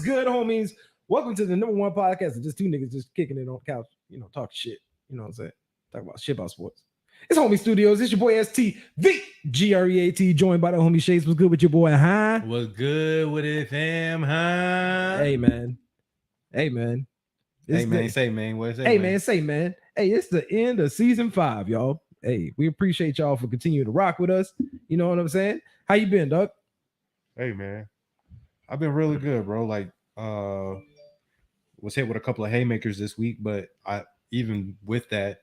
good, homies? Welcome to the #1 podcast of just two niggas just kicking it on the couch, talk shit. You know what I'm saying? Talk about shit about sports. It's Homie Studios. It's your boy STVGREAT, joined by the homie Shades. What's good with your boy, huh? What's good with it, fam, huh? Hey, man. Say, man. What say, hey, man. Say, man. Hey, it's the end of season 5, y'all. Hey, we appreciate y'all for continuing to rock with us. You know what I'm saying? How you been, Doug? Hey, man. I've been really good, bro. Like, was hit with a couple of haymakers this week, but even with that,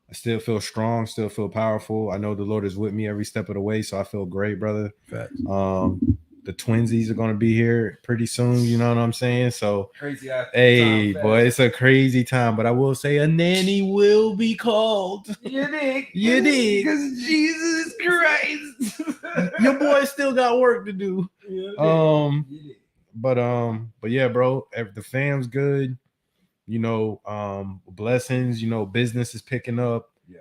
I still feel strong, still feel powerful. I know the Lord is with me every step of the way, so I feel great, brother. Facts. The twinsies are going to be here pretty soon, you know what I'm saying? So, crazy. Hey, boy, it's a crazy time, but I will say a nanny will be called. You dig? Because Jesus Christ. Your boy still got work to do. But yeah, bro, the fam's good. Blessings. Business is picking up. Yeah.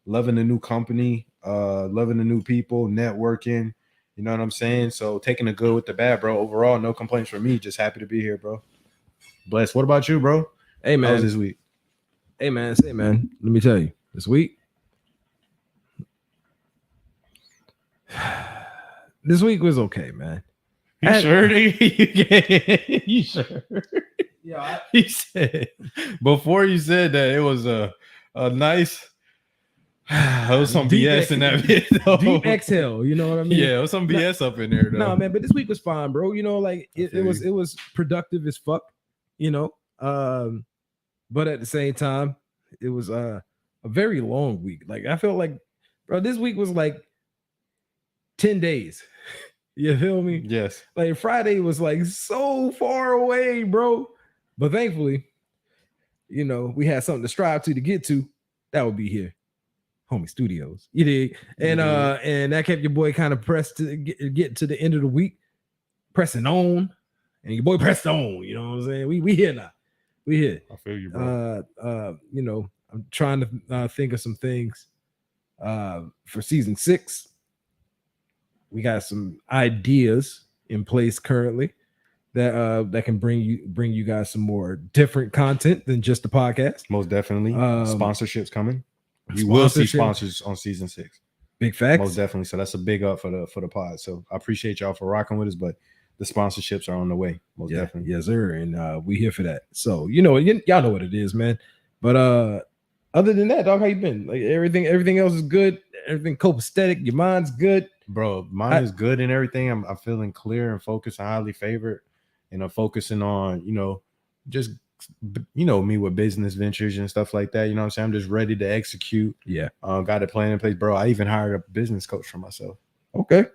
Loving the new company. Loving the new people. Networking. You know what I'm saying? So taking the good with the bad, bro. Overall, no complaints from me. Just happy to be here, bro. Bless. What about you, bro? Hey, man. How was this week? Hey, man. Say, man. Let me tell you. This week. This week was okay, man. Sure? You sure? Yeah. He said before you said that it was a nice. There was some deep BS in that video. Deep exhale, you know what I mean? Yeah, there was some BS up in there, though. No, man, but this week was fine, bro. It was productive as fuck, but at the same time, it was a very long week. Like I felt like, bro, this week was like 10 days. You feel me? Yes. Like Friday was like so far away, bro. But thankfully, we had something to strive to get to. That would be here. Homie Studios, you dig? And and that kept your boy kind of pressed to get to the end of the week, pressing on, and your boy pressed on. You know what I'm saying? We here now. We here. I feel you, bro. I'm trying to think of some things for season 6. We got some ideas in place currently that can bring you guys some more different content than just the podcast. Most definitely. Sponsorships coming. You will see sponsors on season 6. Big facts. Most definitely. So that's a big up for the pod. So I appreciate y'all for rocking with us, but the sponsorships are on the way. Most definitely. Yes, sir. And we here for that. So y'all know what it is, man. But other than that, dog, how you been? Like everything else is good. Everything copacetic. Your mind's good, bro. Mine is good and everything. I'm feeling clear and focused and highly favored. And I'm focusing on just. Me with business ventures and stuff like that. You know what I'm saying? I'm just ready to execute. Yeah. Got a plan in place, bro. I even hired a business coach for myself. Okay.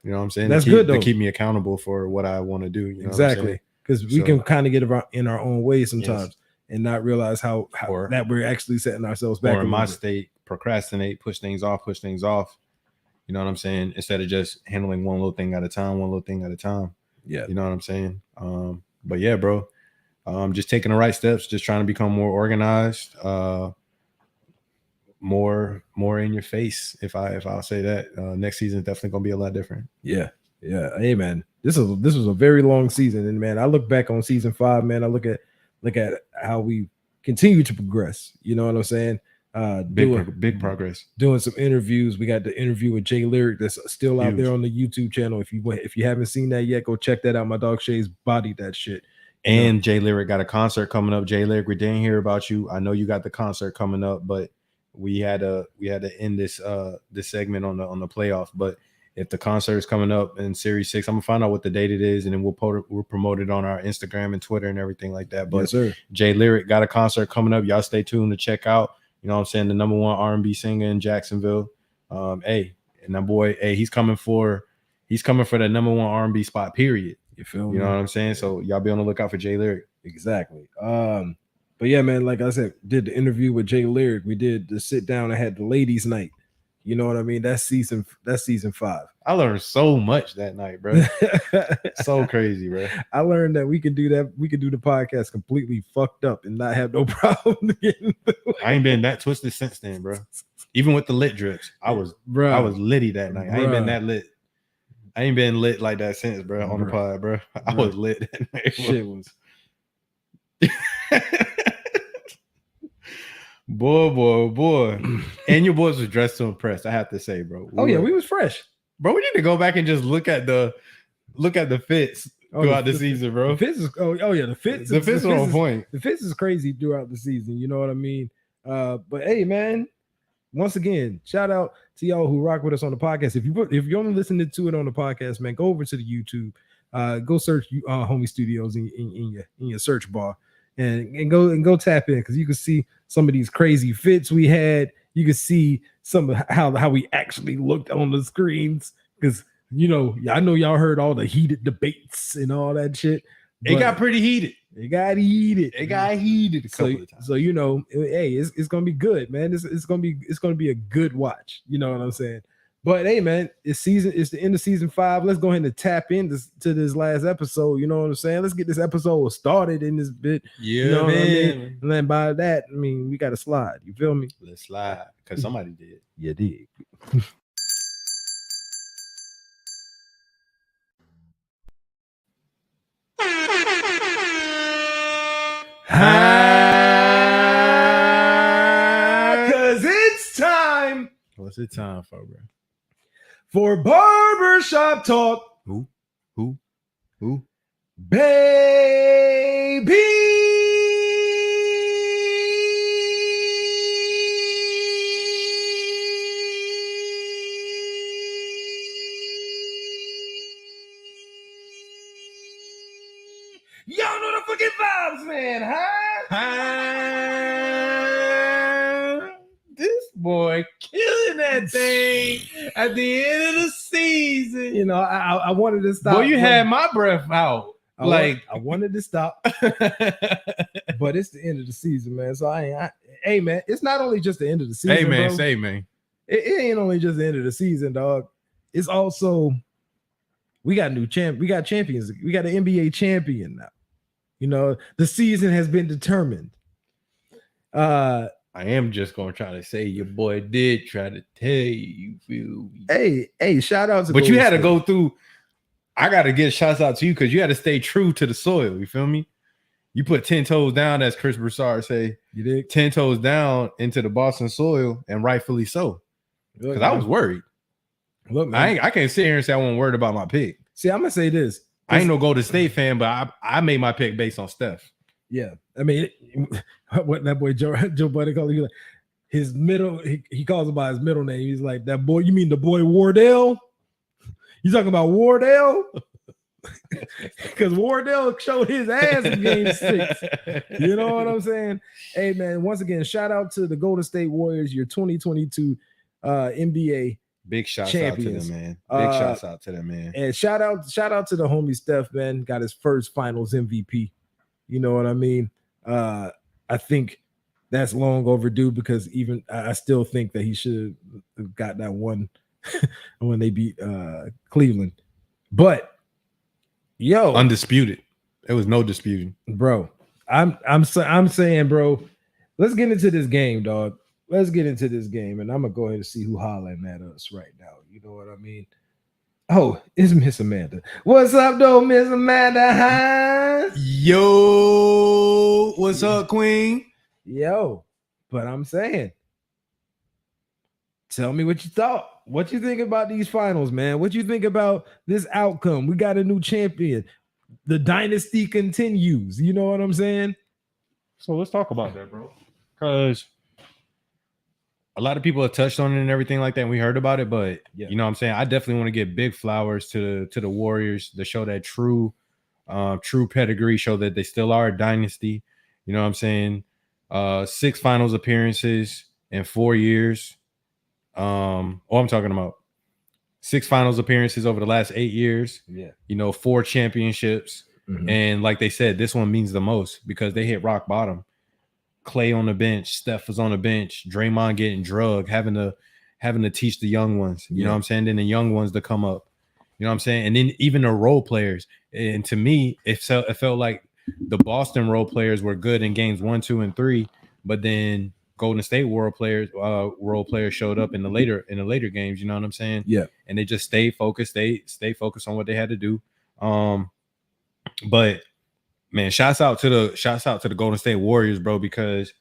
You know what I'm saying? That's good, though. To keep me accountable for what I want to do. You know exactly. Because we can kind of get in our own way sometimes and not realize how that we're actually setting ourselves back. Or in my state, procrastinate, push things off. You know what I'm saying? Instead of just handling one little thing at a time. Yeah. You know what I'm saying? But yeah, bro. Just taking the right steps, just trying to become more organized, more in your face. If I'll say that, next season is definitely gonna be a lot different. Yeah. Hey, man, this was a very long season, and man, I look back on season 5, man. I look at how we continue to progress. You know what I'm saying? Big progress. Doing some interviews. We got the interview with Jay Lyric that's still out there on the YouTube channel. If you haven't seen that yet, go check that out. My dog Shay's bodied that shit. And Jay Lyric got a concert coming up. Jay Lyric, we didn't hear about you. I know you got the concert coming up, but we had to end this segment on the playoff. But if the concert is coming up in Series 6, I'm gonna find out what the date it is, and then we'll promote it on our Instagram and Twitter and everything like that. But yes, sir. Jay Lyric got a concert coming up. Y'all stay tuned to check out. You know what I'm saying? The #1 R&B singer in Jacksonville. And that boy, he's coming for the #1 R&B spot. Period. You feel me? You know what I'm saying? So y'all be on the lookout for Jay Lyric. Exactly. But yeah, man, like I said, did the interview with Jay Lyric. We did the sit down and had the ladies' night. You know what I mean? That's season 5. I learned so much that night, bro. So crazy, bro. I learned that we could do that. We could do the podcast completely fucked up and not have no problem getting through it. I ain't been that twisted since then, bro. Even with the lit drips, I was litty that night. I ain't been that lit. I ain't been lit like that since, bro. On the pod, bro. I was lit. Shit was. boy. And your boys was dressed to impress. I have to say, bro. We was fresh, bro. We need to go back and just look at the fits throughout the season, bro. The fits is the fits. The fits are on point. The fits is crazy throughout the season. You know what I mean? But hey, man. Once again, shout out to y'all who rock with us on the podcast. If you're only listening to it on the podcast, man, go over to the YouTube. Go search Homie Studios in your search bar, and go tap in, because you can see some of these crazy fits we had. You can see some of how we actually looked on the screens, because I know y'all heard all the heated debates and all that shit. It got pretty heated. It got heated. It got heated a couple of times. So hey, it's gonna be good, man. It's gonna be a good watch. You know what I'm saying? But hey, man, it's the end of season 5. Let's go ahead and tap into this last episode. You know what I'm saying? Let's get this episode started in this bit. Yeah, you know man. What I mean? And then by that, I mean we got to slide. You feel me? Let's slide, because somebody did. You did. Cause it's time. What's it time for, bro? For barbershop talk. Who? Baby. Y'all know the fucking vibes, man, This boy killing that thing at the end of the season. You know, I wanted to stop. Boy, you had my breath out. I wanted to stop, but it's the end of the season, man. So hey, man, it's not only just the end of the season. Hey, man, bro. say, man. It ain't only just the end of the season, dog. It's also we got champions. We got an NBA champion now. You know, the season has been determined. I am just gonna try to say your boy did try to tell you. Feel me? Hey, shout out to. But you had to go through. I gotta give shouts out to you, because you had to stay true to the soil. You feel me? You put 10 toes down, as Chris Broussard say. You did 10 toes down into the Boston soil, and rightfully so. Because I was worried. Look, man, I can't sit here and say I wasn't worried about my pick. See, I'm gonna say this. I ain't no Golden State fan, but I made my pick based on Steph. Yeah, I mean, what that boy Joe Buddy called him, his middle. He calls him by his middle name. He's like, that boy. You mean the boy Wardell? You talking about Wardell? Because Wardell showed his ass in Game 6. You know what I'm saying? Hey, man. Once again, shout out to the Golden State Warriors, your 2022 NBA. Big shouts champions. out to them, man. Big shouts out to them, man. And shout out to the homie Steph, man. Got his first finals MVP. You know what I mean? I think that's long overdue, because even I still think that he should have got that one when they beat Cleveland. But yo, undisputed. There was no disputing, bro. I'm saying, bro, let's get into this game, dog. Let's get into this game, and I'm gonna go ahead and see who hollering at us right now. You know what I mean? Oh, it's Miss Amanda. What's up, though, Miss Amanda? Huh? Yo, what's up, Queen? Yo, but I'm saying, tell me what you thought. What you think about these finals, man? What you think about this outcome? We got a new champion. The dynasty continues. You know what I'm saying? So let's talk about that, bro. Because a lot of people have touched on it and everything like that, and we heard about it, but you know what I'm saying? I definitely want to give big flowers to the Warriors to show that true pedigree, show that they still are a dynasty. You know what I'm saying? 6 finals appearances in 4 years. I'm talking about 6 finals appearances over the last 8 years. Yeah. You know, 4 championships. Mm-hmm. And like they said, this one means the most because they hit rock bottom. Clay on the bench, Steph was on the bench, Draymond getting drugged, having to teach the young ones, you know what I'm saying? Then the young ones to come up, you know what I'm saying? And then even the role players. And to me, it felt like the Boston role players were good in games 1, 2, and 3, but then Golden State role players showed up in the later games. You know what I'm saying? Yeah. And they just stayed focused. They stay focused on what they had to do. But man, shouts out to the Golden State Warriors, bro, because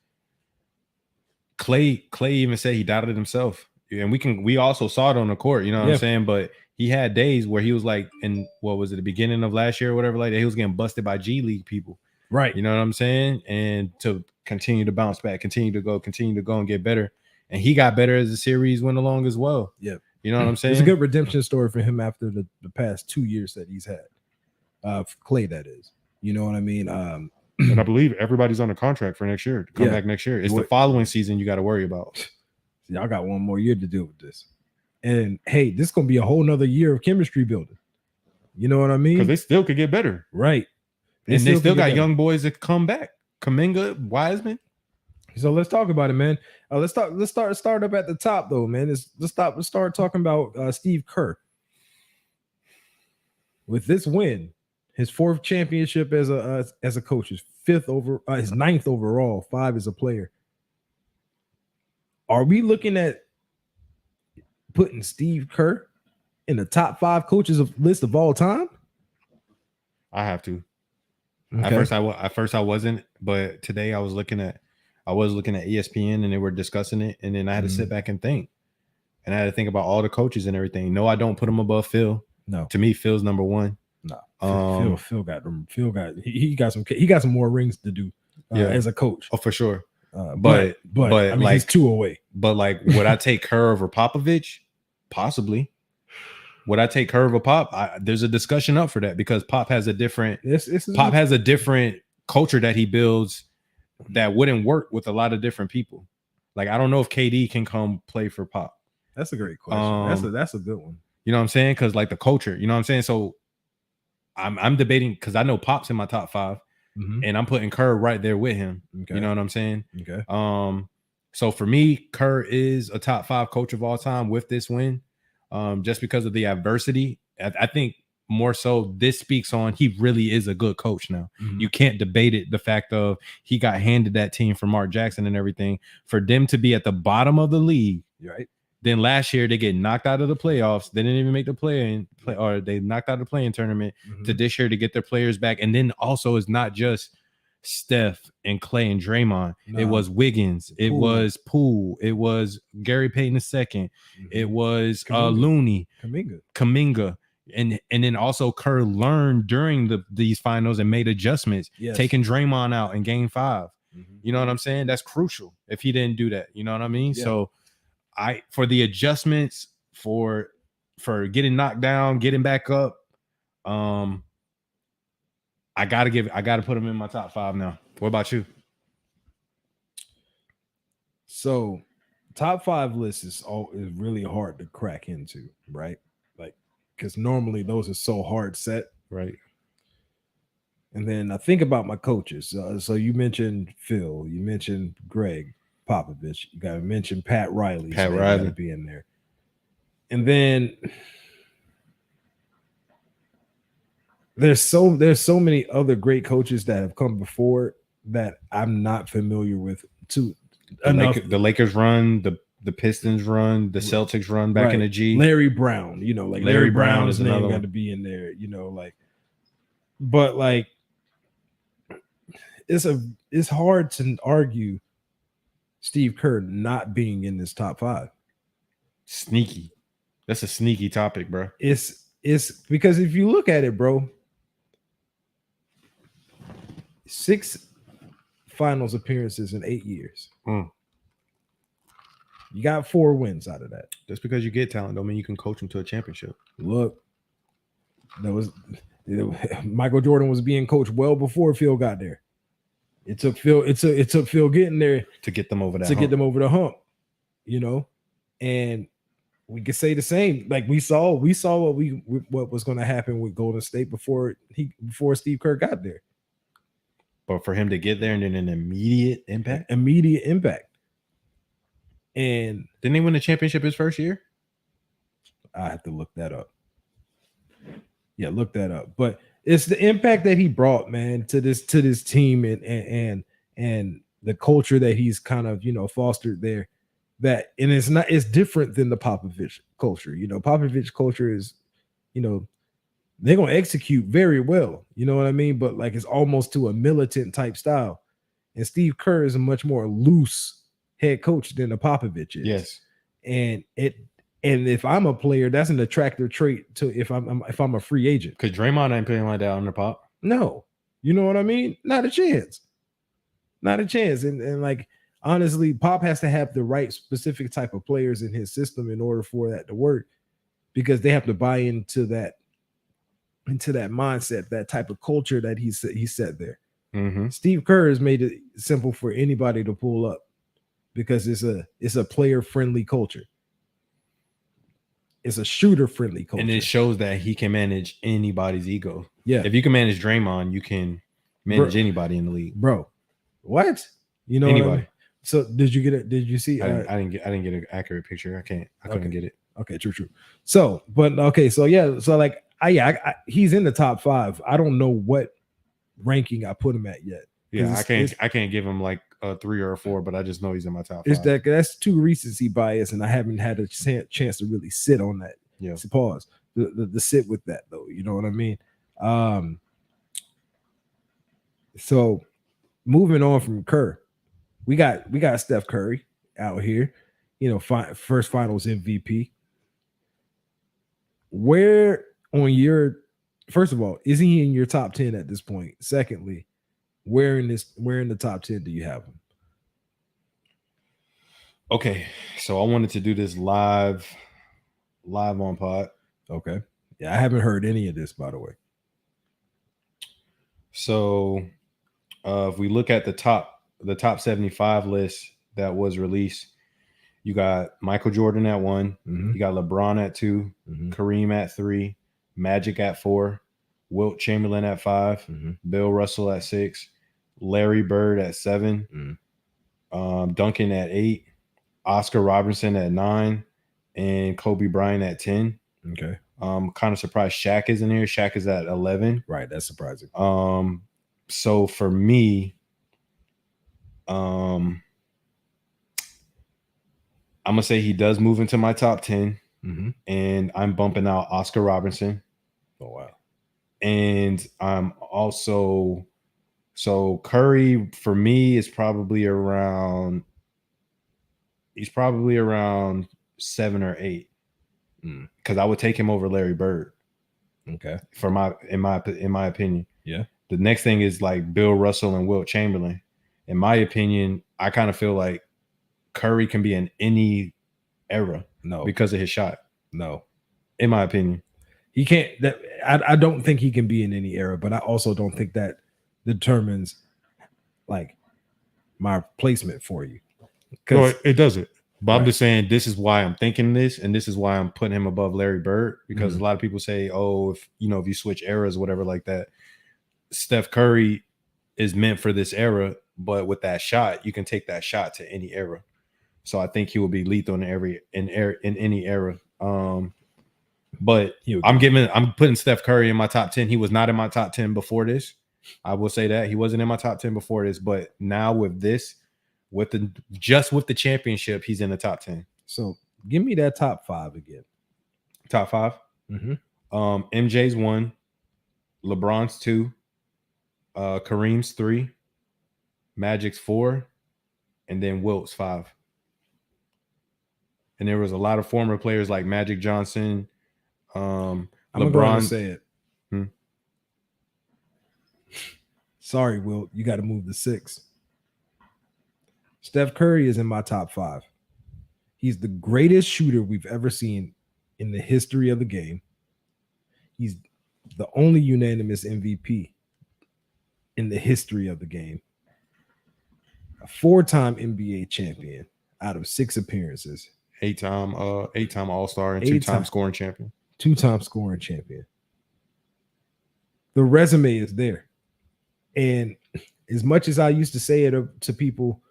Clay even said he doubted himself, and we also saw it on the court. You know what I'm saying? But he had days where he was like, in what was it, the beginning of last year or whatever, like that, he was getting busted by G League people. Right. You know what I'm saying? And to continue to bounce back, continue to go and get better. And he got better as the series went along as well. Yeah. You know what I'm saying? It's a good redemption story for him after the past 2 years that he's had. Clay, that is. You know what I mean? And I believe everybody's on a contract for next year to come back next year. It's the following season you got to worry about. Y'all got one more year to deal with this. And hey, this is going to be a whole nother year of chemistry building. You know what I mean? Because they still could get better. Right. And they still got young boys that come back. Kuminga, Wiseman. So let's talk about it, man. Let's start up at the top though, man. Let's start talking about Steve Kerr. With this win, his 4th championship as a coach, his 9th overall, 5 as a player. Are we looking at putting Steve Kerr in the top 5 coaches list of all time? I have to. Okay. At first I wasn't, but today I was looking at ESPN and they were discussing it, and then I had to sit back and think. And I had to think about all the coaches and everything. No, I don't put him above Phil. No. To me, Phil's number 1. No. Phil got them. He got some more rings to do as a coach. Oh, for sure. But I mean, he's 2 away. But like, would I take Kerr over Popovich? Possibly. Would I take Kerr over Pop? There's a discussion up for that because Pop has a different culture that he builds that wouldn't work with a lot of different people. Like, I don't know if KD can come play for Pop. That's a great question. That's a good one. You know what I'm saying? Because like the culture, you know what I'm saying? So I'm debating because I know Pop's in my top 5, and I'm putting Kerr right there with him. Okay. You know what I'm saying? Okay. So for me, Kerr is a top 5 coach of all time with this win. Just because of the adversity. I think more so this speaks on he really is a good coach now. You can't debate it. The fact of he got handed that team from Mark Jackson and everything. For them to be at the bottom of the league, right? Then last year they get knocked out of the playoffs. They didn't even make the play, or they knocked out the play-in tournament. To this year to get their players back. And then also it's not just Steph and Clay and Draymond. It was Wiggins. It was Poole. It was Gary Payton II. It was Looney, Kuminga. And then also Kerr learned during these finals and made adjustments, taking Draymond out in game 5. You know what I'm saying? That's crucial if he didn't do that. You know what I mean? Yeah. So for the adjustments, for getting knocked down, getting back up, I gotta put him in my top 5 now. What about you? So top 5 list is really hard to crack into, right? Like, because normally those are so hard set. Right. And then I think about my coaches. So you mentioned Phil, you mentioned Greg Popovich, you got to mention Pat Riley. Pat Riley got to be in there. And then there's so many other great coaches that have come before that I'm not familiar with too. The Lakers run, the Pistons run, the Celtics run back in the G. Larry Brown, you know, like Larry Brown's name got to be in there, you know, like, but like it's hard to argue Steve Kerr not being in this top 5. Sneaky. That's a sneaky topic, bro. It's because if you look at it, bro, 6 finals appearances in 8 years. You got 4 wins out of that. Just because you get talent don't mean you can coach them to a championship. Look, Michael Jordan was being coached well before Phil got there. It took Phil getting there to get them over get them over the hump, you know. And we could say the same. Like we saw what was going to happen with Golden State before Steve Kerr got there. But for him to get there and then an immediate impact. And didn't they win the championship his first year? I have to look that up. Yeah, look that up. But it's the impact that he brought, man, to this team, and the culture that he's kind of, fostered there. That, and it's different than the Popovich culture. Popovich culture is, they're gonna execute very well. You know what I mean? But like it's almost to a militant type style. And Steve Kerr is a much more loose head coach than the Popovich is. Yes. And if I'm a player, that's an attractive trait to if I'm a free agent. Because Draymond ain't playing like that under Pop. No, you know what I mean? Not a chance. Not a chance. And like honestly, Pop has to have the right specific type of players in his system in order for that to work, because they have to buy into that mindset, that type of culture that he set there. Mm-hmm. Steve Kerr has made it simple for anybody to pull up because it's a player friendly culture. It's a shooter friendly culture, and it shows that he can manage anybody's ego. Yeah, if you can manage Draymond, you can manage anybody in the league, bro. What? Anybody? What I mean? So did you get it? Did you see? I didn't get an accurate picture. I couldn't get it. Okay, true. So, but okay, so yeah, so like he's in the top 5. I don't know what ranking I put him at yet. Yeah, I can't give him like a 3 or a 4, but I just know he's in my top 5. That's too recency bias, and I haven't had a chance to really sit on that. Yeah, pause the sit with that though. You know what I mean? So moving on from Kerr, we got Steph Curry out here, first finals MVP. Where on your, first of all, is he in your top 10 at this point? Secondly, where in the top 10 do you have him? Okay, so I wanted to do this live on pod. Okay. Yeah, I haven't heard any of this, by the way. So if we look at the top 75 list that was released, you got Michael Jordan at 1, mm-hmm. You got LeBron at 2, mm-hmm. Kareem at 3, Magic at 4, Wilt Chamberlain at 5, mm-hmm. Bill Russell at 6, Larry Bird at 7, mm-hmm. Duncan at 8, Oscar Robertson at 9, and Kobe Bryant at 10. Okay. Kind of surprised Shaq is in here. Shaq is at 11. Right, that's surprising. So for me, I'm gonna say he does move into my top 10, mm-hmm. and I'm bumping out Oscar Robertson. Oh wow! And I'm also, so Curry for me is probably around. He's probably around 7 or 8, because I would take him over Larry Bird. Okay, in my opinion. Yeah. The next thing is like Bill Russell and Wilt Chamberlain. In my opinion, I kind of feel like Curry can be in any era. No, because of his shot. No, in my opinion, he can't. I don't think he can be in any era, but I also don't think that determines like my placement for you. No, it doesn't. But right. I'm just saying this is why I'm thinking this, and this is why I'm putting him above Larry Bird, because a lot of people say, oh, if you switch eras, whatever like that. Steph Curry is meant for this era, but with that shot, you can take that shot to any era. So I think he will be lethal in any era. But I'm putting Steph Curry in my top 10. He was not in my top 10 before this. I will say that he wasn't in my top 10 before this, but now with this, with the championship, he's in the top 10. So give me that top 5 again. Top 5. Mm-hmm. MJ's 1, LeBron's 2, Kareem's 3, Magic's 4, and then Wilt's 5. And there was a lot of former players like Magic Johnson. I'm LeBron. going to say it. Sorry, Wilt. You got to move to 6. Steph Curry is in my top 5. He's the greatest shooter we've ever seen in the history of the game. He's the only unanimous MVP in the history of the game. A 4-time NBA champion out of 6 appearances. 8-time All-Star and 2-time scoring champion. 2-time scoring champion. The resume is there. And as much as I used to say it to people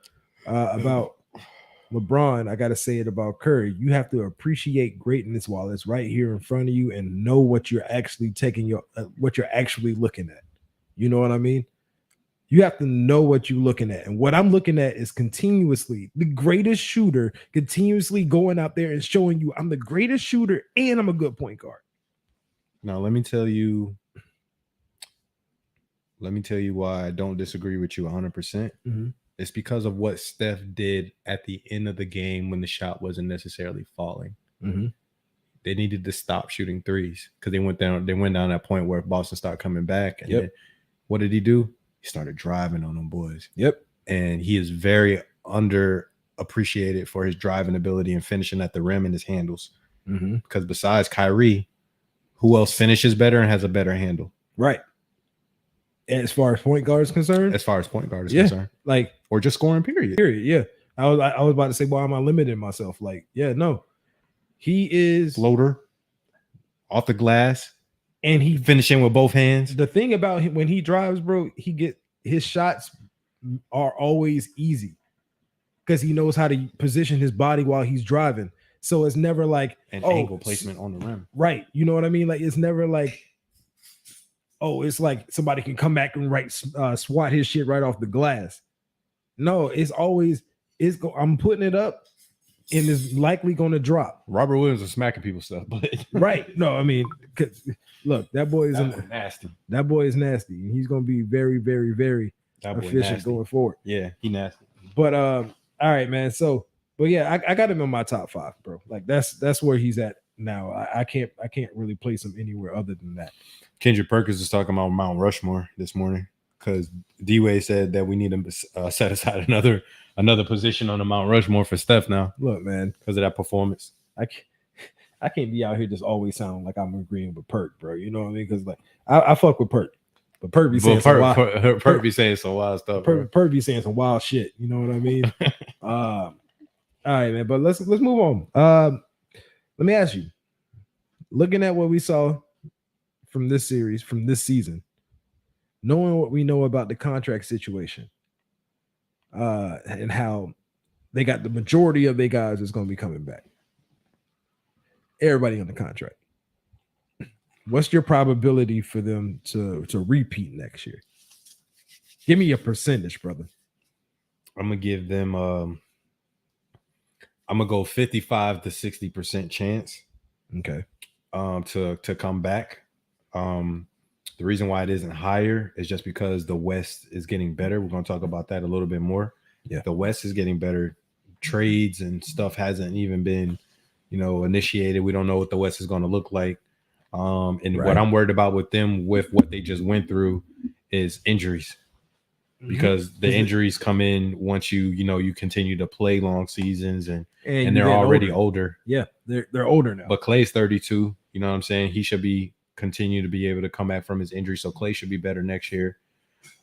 about LeBron, I got to say it about Curry. You have to appreciate greatness while it's right here in front of you and know what you're actually what you're actually looking at. You know what I mean? You have to know what you're looking at. And what I'm looking at is continuously the greatest shooter, continuously going out there and showing you I'm the greatest shooter and I'm a good point guard. Now, let me tell you why I don't disagree with you 100%. Mm-hmm. It's because of what Steph did at the end of the game when the shot wasn't necessarily falling. Mm-hmm. They needed to stop shooting threes because they went down that point where Boston started coming back. And then what did he do? He started driving on them boys. Yep. And he is very underappreciated for his driving ability and finishing at the rim and his handles. Mm-hmm. Because besides Kyrie, who else finishes better and has a better handle? Right. And as far as point guard is concerned? As far as point guard is concerned. Like, or just scoring, period. Yeah. I was about to say, why am I limiting myself? Like, yeah, no. He is floater off the glass. And he finishing with both hands. The thing about him when he drives, bro, his shots are always easy because he knows how to position his body while he's driving. So it's never like an angle placement on the rim. Right. You know what I mean? Like it's never like, it's like somebody can come back and swat his shit right off the glass. No, it's always I'm putting it up. And is likely going to drop. Robert Williams is smacking people stuff, but right. No, I mean, look, that boy is nasty. That boy is nasty, and he's going to be very, very, very efficient going forward. Yeah, he nasty. But all right, man. So, but yeah, I got him in my top 5, bro. Like that's where he's at now. I can't really place him anywhere other than that. Kendrick Perkins is talking about Mount Rushmore this morning because D-Wade said that we need to set aside another position on the Mount Rushmore for Steph now. Look, man, because of that performance. I can't be out here just always sounding like I'm agreeing with Perk, bro. You know what I mean? Because like I fuck with Perk, but Perk be saying Perk be saying some wild stuff. Perk be saying some wild shit. You know what I mean? All right, man. But let's move on. Let me ask you, looking at what we saw from this series, from this season, knowing what we know about the contract situation, and how they got the majority of their guys is going to be coming back. Everybody on the contract. What's your probability for them to repeat next year? Give me a percentage, brother. I'm gonna give them. I'm gonna go 55 to 60% chance. Okay. To come back. The reason why it isn't higher is just because the West is getting better. We're going to talk about that a little bit more. Yeah. The West is getting better. Trades and stuff hasn't even been, initiated. We don't know what the West is going to look like. What I'm worried about with them, with what they just went through, is injuries. Because the injuries come in once you continue to play long seasons and they're already older. Yeah, they're older now. But Clay's 32. You know what I'm saying? He should continue to be able to come back from his injury. So Clay should be better next year.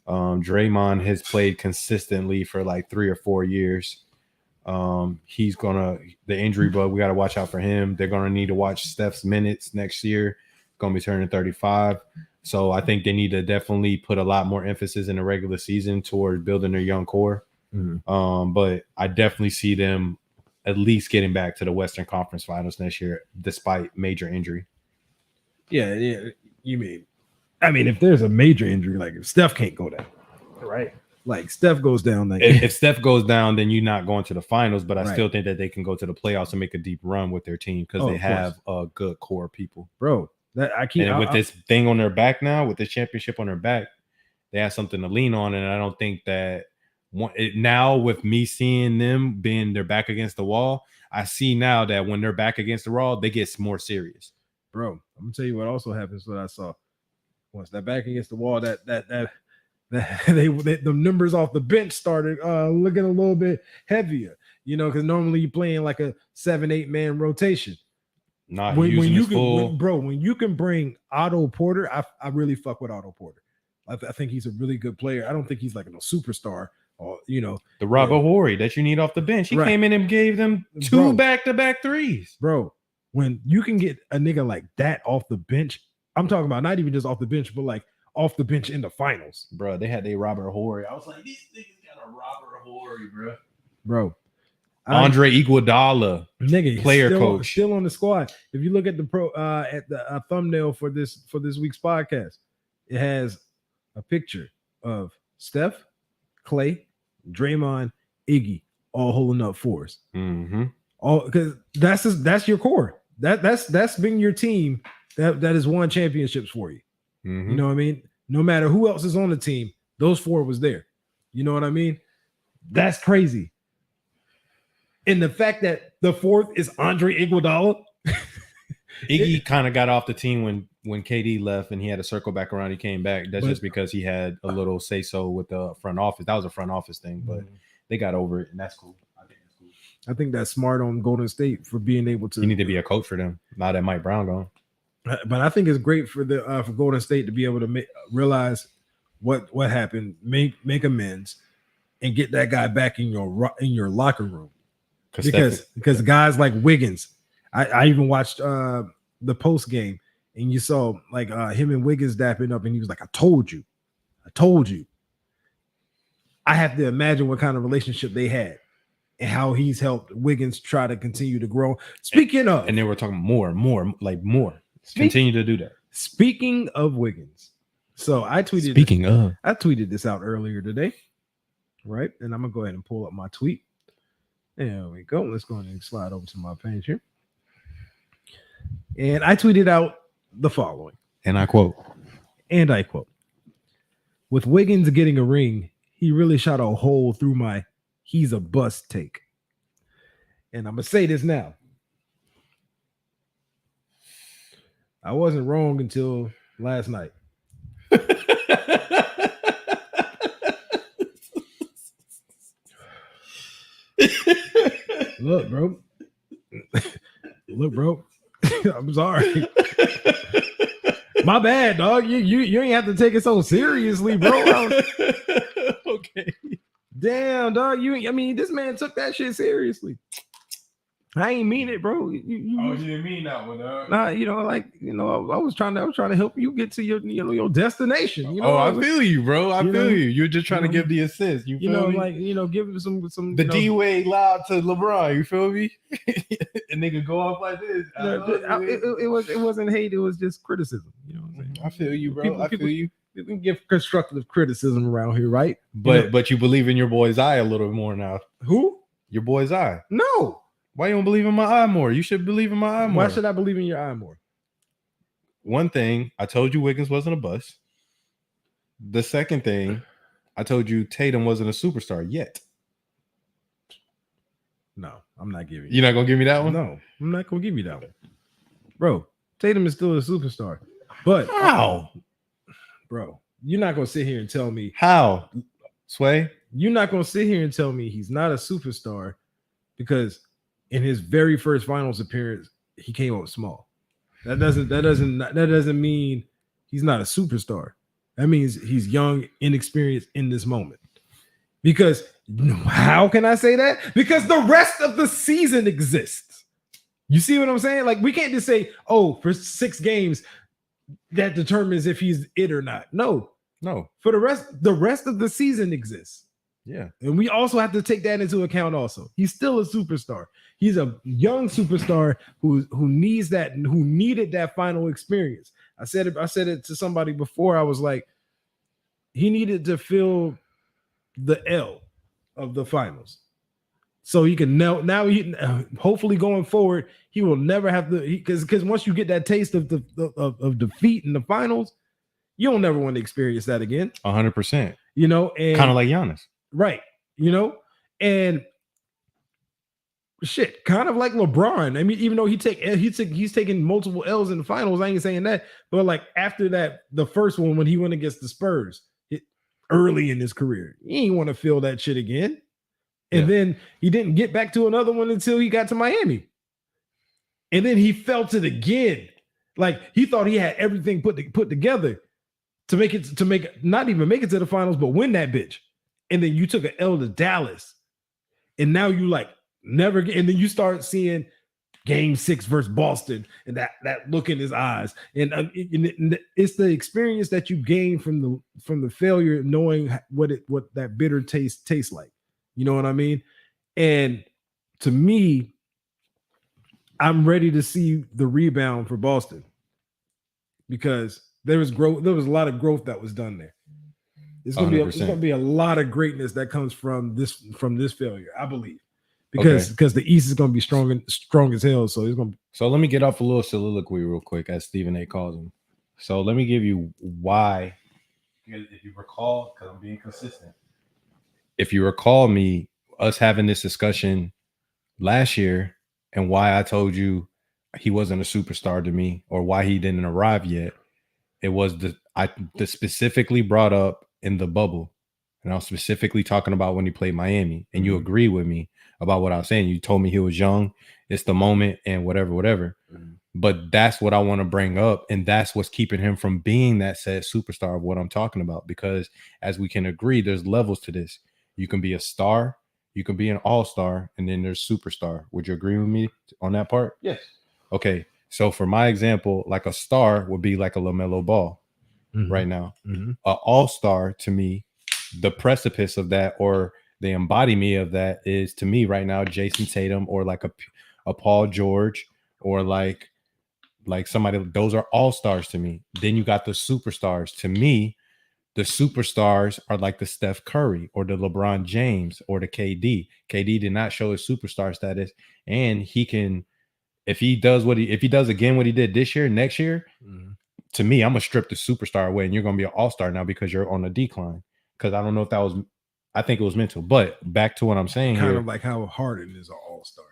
Draymond has played consistently for like 3 or 4 years. He's the injury bug, we got to watch out for him. They're gonna need to watch Steph's minutes next year. Gonna be turning 35. So I think they need to definitely put a lot more emphasis in the regular season toward building their young core. Mm-hmm. But I definitely see them at least getting back to the Western Conference Finals next year, despite major injury. Yeah. You mean, if there's a major injury, like if Steph can't go down, right? Like Steph goes down, like if Steph goes down, then you're not going to the finals. But I still think that they can go to the playoffs and make a deep run with their team because they have a good core of people, bro. With this thing on their back now, with this championship on their back, they have something to lean on. And I don't think that now with me seeing them being their back against the wall, I see now that when they're back against the wall, they get more serious. Bro, I'm gonna tell you what also happens. What I saw once that back against the wall, that the numbers off the bench started looking a little bit heavier, because normally you're playing like a 7-8 man rotation. Not when you can, when you can bring Otto Porter, I really fuck with Otto Porter. I think he's a really good player. I don't think he's like a superstar or the Robert Horry that you need off the bench. He came in and gave them 2 back-to-back threes, bro. When you can get a nigga like that off the bench, I'm talking about not even just off the bench, but like off the bench in the finals, bro. They had Robert Horry. I was like, these niggas got a Robert Horry, bro. Andre Iguodala, nigga, player coach, still on the squad. If you look at the thumbnail for this week's podcast, it has a picture of Steph, Clay, Draymond, Iggy, all holding up fours. Mm-hmm. All because that's your core. That's been your team that has won championships for you. Mm-hmm. You know what I mean? No matter who else is on the team, those four was there. You know what I mean? That's crazy. And the fact that the fourth is Andre Iguodala. Iggy kind of got off the team when KD left and he had to circle back around. He came back. That's just because he had a little say so with the front office. That was a front office thing, but they got over it, and that's cool. I think that's cool. I think that's smart on Golden State for being able to. You need to be a coach for them now that Mike Brown gone. But I think it's great for for Golden State to be able to realize what happened, make amends, and get that guy back in your locker room. Because guys like Wiggins, I even watched the post game, and you saw like him and Wiggins dapping up, and he was like, I told you. I have to imagine what kind of relationship they had and how he's helped Wiggins try to continue to grow. Speaking of, and they were talking more. Continue to do that. Speaking of Wiggins, so I tweeted this out earlier today, right? And I'm gonna go ahead and pull up my tweet. There we go. Let's go ahead and slide over to my page here. And I tweeted out the following. And I quote. With Wiggins getting a ring, he really shot a hole through my he's a bust take. And I'm going to say this now. I wasn't wrong until last night. Look, bro. I'm sorry. My bad, dog. You ain't have to take it so seriously, bro. Okay. Damn, dog. This man took that shit seriously. I ain't mean it, bro. You didn't mean that one, dog. Nah, I was trying to help you get to your destination. I feel you, bro. I feel you. You're just trying to give the assist. You feel me? Give him some the D Wade lob to LeBron. You feel me? And they could go off like this. It wasn't hate. It was just criticism. You know what I'm saying? I feel you, bro. I feel you. We can give constructive criticism around here, right? But you believe in your boy's eye a little more now. Who? Your boy's eye. No. Why you don't believe in my eye more? You should believe in my eye more. Why should I believe in your eye more? One thing, I told you Wiggins wasn't a bust. The second thing, I told you Taytum wasn't a superstar yet. No, I'm not giving you. You're not going to give me that one? No, I'm not going to give you that one. Bro, Taytum is still a superstar. But how? Bro, you're not going to sit here and tell me. How? Sway? You're not going to sit here and tell me he's not a superstar because in his very first finals appearance, he came up small. That doesn't mean he's not a superstar. That means he's young, inexperienced in this moment. Because how can I say that? Because the rest of the season exists. You see what I'm saying? Like, we can't just say, oh, for 6 games, that determines if he's it or not. No. For the rest of the season exists. Yeah. And we also have to take that into account also. He's still a superstar. He's a young superstar who needs that, who needed that final experience. I said it to somebody before. I was like, he needed to feel the L of the finals. So he can now he hopefully going forward, he will never have to, because once you get that taste of defeat in the finals, you'll never want to experience that again. 100%. And kind of like Giannis. Right. And shit, kind of like LeBron. I mean, even though he's taking multiple L's in the finals, I ain't saying that. But like after that, the first one when he went against the Spurs early in his career, he ain't want to feel that shit again. And then he didn't get back to another one until he got to Miami. And then he felt it again. Like he thought he had everything put together to not even make it to the finals, but win that bitch. And then you took an L to Dallas, and now you like never get. And then you start seeing Game 6 versus Boston, and that look in his eyes, and it's the experience that you gain from the failure, knowing what that bitter taste tastes like. You know what I mean? And to me, I'm ready to see the rebound for Boston because there was growth. There was a lot of growth that was done there. It's gonna be a lot of greatness that comes from this failure, I believe. Because the East is gonna be strong as hell. So it's gonna be. So let me get off a little soliloquy real quick, as Stephen A calls him. So let me give you why. If you recall, because I'm being consistent. If you recall us having this discussion last year and why I told you he wasn't a superstar to me or why he didn't arrive yet, it was I specifically brought up in the bubble. And I was specifically talking about when he played Miami. And you agree with me about what I was saying. You told me he was young. It's the moment and whatever. But that's what I want to bring up. And that's what's keeping him from being that said superstar of what I'm talking about. Because as we can agree, there's levels to this. You can be a star, you can be an all-star, and then there's superstar. Would you agree with me on that part? Yes. Okay. So for my example, like a star would be like a LaMelo Ball right now. An all-star to me, the precipice of that or the embodiment of that is to me right now, Jason Tatum or like a Paul George or like somebody, those are all-stars to me. Then you got the superstars. To me, the superstars are like the Steph Curry or the LeBron James or the KD. KD did not show his superstar status, and he can, if he does again what he did this year, next year, to me, I'm gonna strip the superstar away, and you're gonna be an all-star now because you're on a decline. Because I don't know if that was, I think it was mental. But back to what I'm saying kind here, of like how Harden is an all-star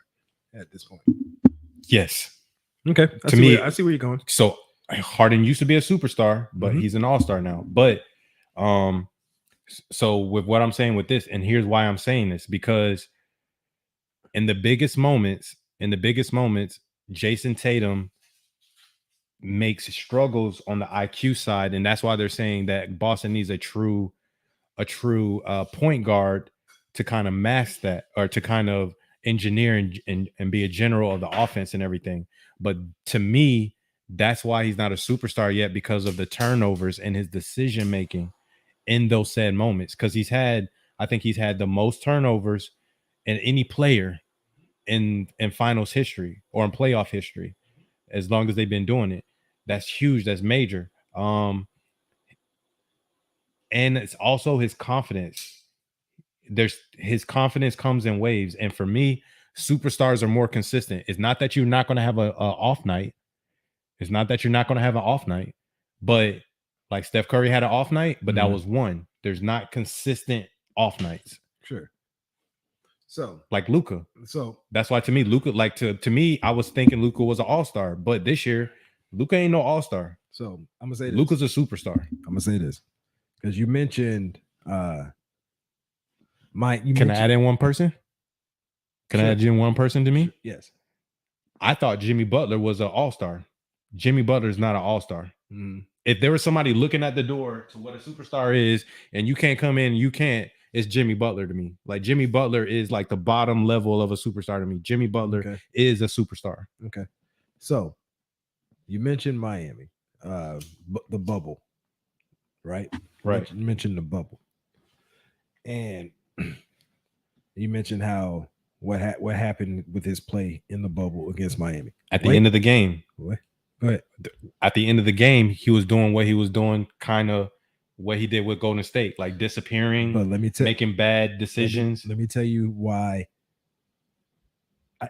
at this point. Yes. Okay. I see where you're going. So Harden used to be a superstar, but he's an all-star now. But so with what I'm saying with this, and here's why I'm saying this, because in the biggest moments, Jason Tatum makes struggles on the IQ side, and that's why they're saying that Boston needs a true point guard to kind of mask that, or to kind of engineer and be a general of the offense and everything. But to me, that's why he's not a superstar yet, because of the turnovers and his decision making in those said moments. Because I think he's had the most turnovers in any player in finals history or in playoff history, as long as they've been doing it. That's huge. That's major. And it's also his confidence. His confidence comes in waves. And for me, superstars are more consistent. It's not that you're not going to have a off night. It's not that you're not going to have an off night, but like Steph Curry had an off night, but that was one. There's not consistent off nights. Sure. So like Luka. So that's why to me, Luka, like to me, I was thinking Luka was an all-star, but this year, Luka ain't no all-star. So I'm gonna say this. Luka's a superstar. I'm gonna say this because you mentioned Can I add in one person? Can I add in one person to me? Yes. I thought Jimmy Butler was an all-star. Jimmy Butler is not an all-star. If there was somebody looking at the door to what a superstar is, and you can't come in, you can't, it's Jimmy Butler to me. Like Jimmy Butler is like the bottom level of a superstar to me. Jimmy Butler is a superstar. Okay. So you mentioned Miami, the bubble, right? Right. You mentioned the bubble. And you mentioned how what happened with his play in the bubble against Miami. At the end of the game. What? Go ahead. At the end of the game, he was doing what he was doing, kind of what he did with Golden State, like disappearing, but making bad decisions. Let me tell you why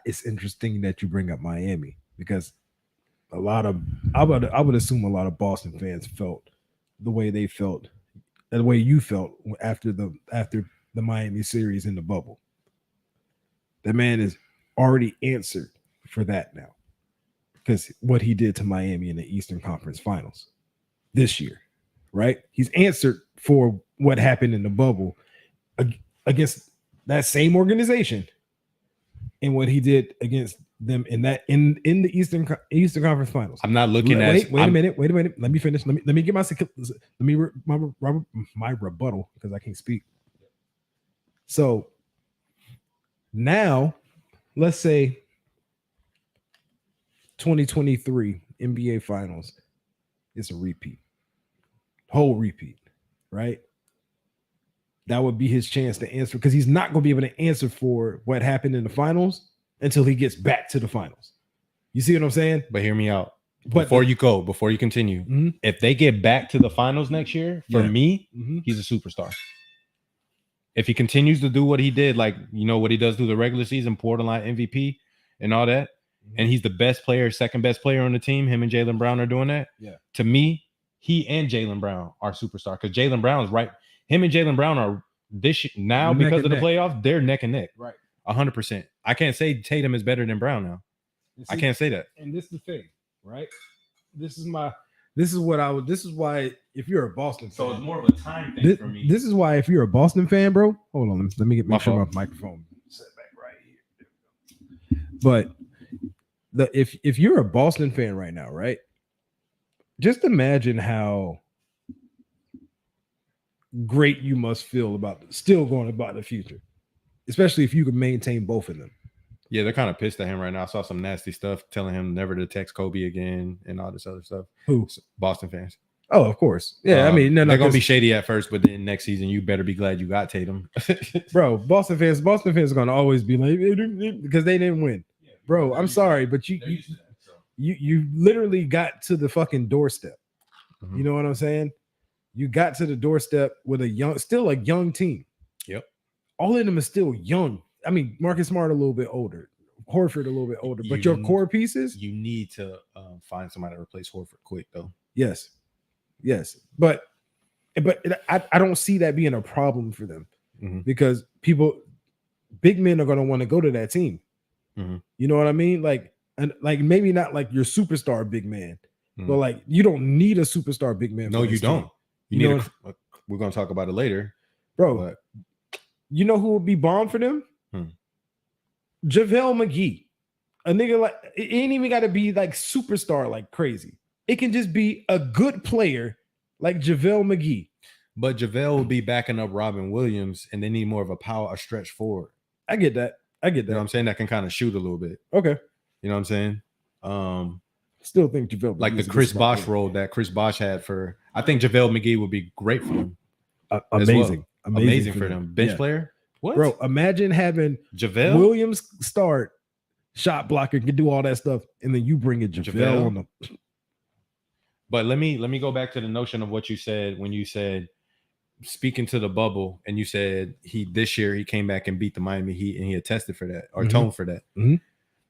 it's interesting that you bring up Miami, because I would assume a lot of Boston fans felt the way they felt, the way you felt after the Miami series in the bubble. That man is already answered for that now, because what he did to Miami in the Eastern Conference Finals this year, right? He's answered for what happened in the bubble against that same organization and what he did against them in the Eastern Conference Finals. I'm not looking at. Wait a minute. Let me finish. Let me get my rebuttal, because I can't speak. So now, let's say 2023 NBA Finals is a repeat, whole repeat, right? That would be his chance to answer, because he's not going to be able to answer for what happened in the finals until he gets back to the finals. You see what I'm saying? But hear me out. But before you continue, Mhm. if they get back to the finals next year, for Yeah. me, Mhm. he's a superstar. If he continues to do what he did, like what he does through the regular season, borderline MVP and all that, and he's the best player, second best player on the team. Him and Jaylen Brown are doing that. Yeah. To me, he and Jaylen Brown are superstar because Jaylen Brown is right. Him and Jaylen Brown are now Neck because and of the neck. playoffs. They're neck and neck, Right. 100%. I can't say Tatum is better than Brown now. I can't say that. And this is the thing, right? This is why if you're a Boston fan, So it's more of a time thing for me. This is why if you're a Boston fan, bro, hold on, let me make sure my microphone set back right here. But if you're a Boston fan right now, right? Just imagine how great you must feel about still going about the future, especially if you could maintain both of them. Yeah, they're kind of pissed at him right now. I saw some nasty stuff telling him never to text Kobe again and all this other stuff. Who? Boston fans. Oh, of course. Yeah, I mean, they're gonna be shady at first, but then next season you better be glad you got Tatum. Bro, Boston fans are gonna always be like because they didn't win. Bro, I'm sorry, but you literally got to the fucking doorstep. Mm-hmm. You know what I'm saying? You got to the doorstep with still a young team. Yep. All of them are still young. I mean, Marcus Smart a little bit older, Horford a little bit older, but your core pieces, you need to find somebody to replace Horford quick though. Yes, but I don't see that being a problem for them because big men are going to want to go to that team. Mm-hmm. You know what I mean? Like maybe not like your superstar big man, but like you don't need a superstar big man. No, you don't. You need. We're going to talk about it later, bro. But you know who would be bomb for them? JaVale McGee, a nigga like it ain't even got to be like superstar like crazy. It can just be a good player like JaVale McGee. But JaVale will be backing up Robin Williams, and they need more of a stretch forward. I get that. You know what I'm saying? That can kind of shoot a little bit. Okay. You know what I'm saying? Still think JaVale like the Chris Bosh role that Chris Bosh had for. I think JaVale McGee would be great for him. Amazing for them. Bench player. What? Bro, imagine having JaVale Williams start, shot blocker, can do all that stuff, and then you bring in JaVale on them. But let me go back to the notion of what you said when you said speaking to the bubble, and you said this year he came back and beat the Miami Heat, and he attested for that or atoned for that. Mm-hmm.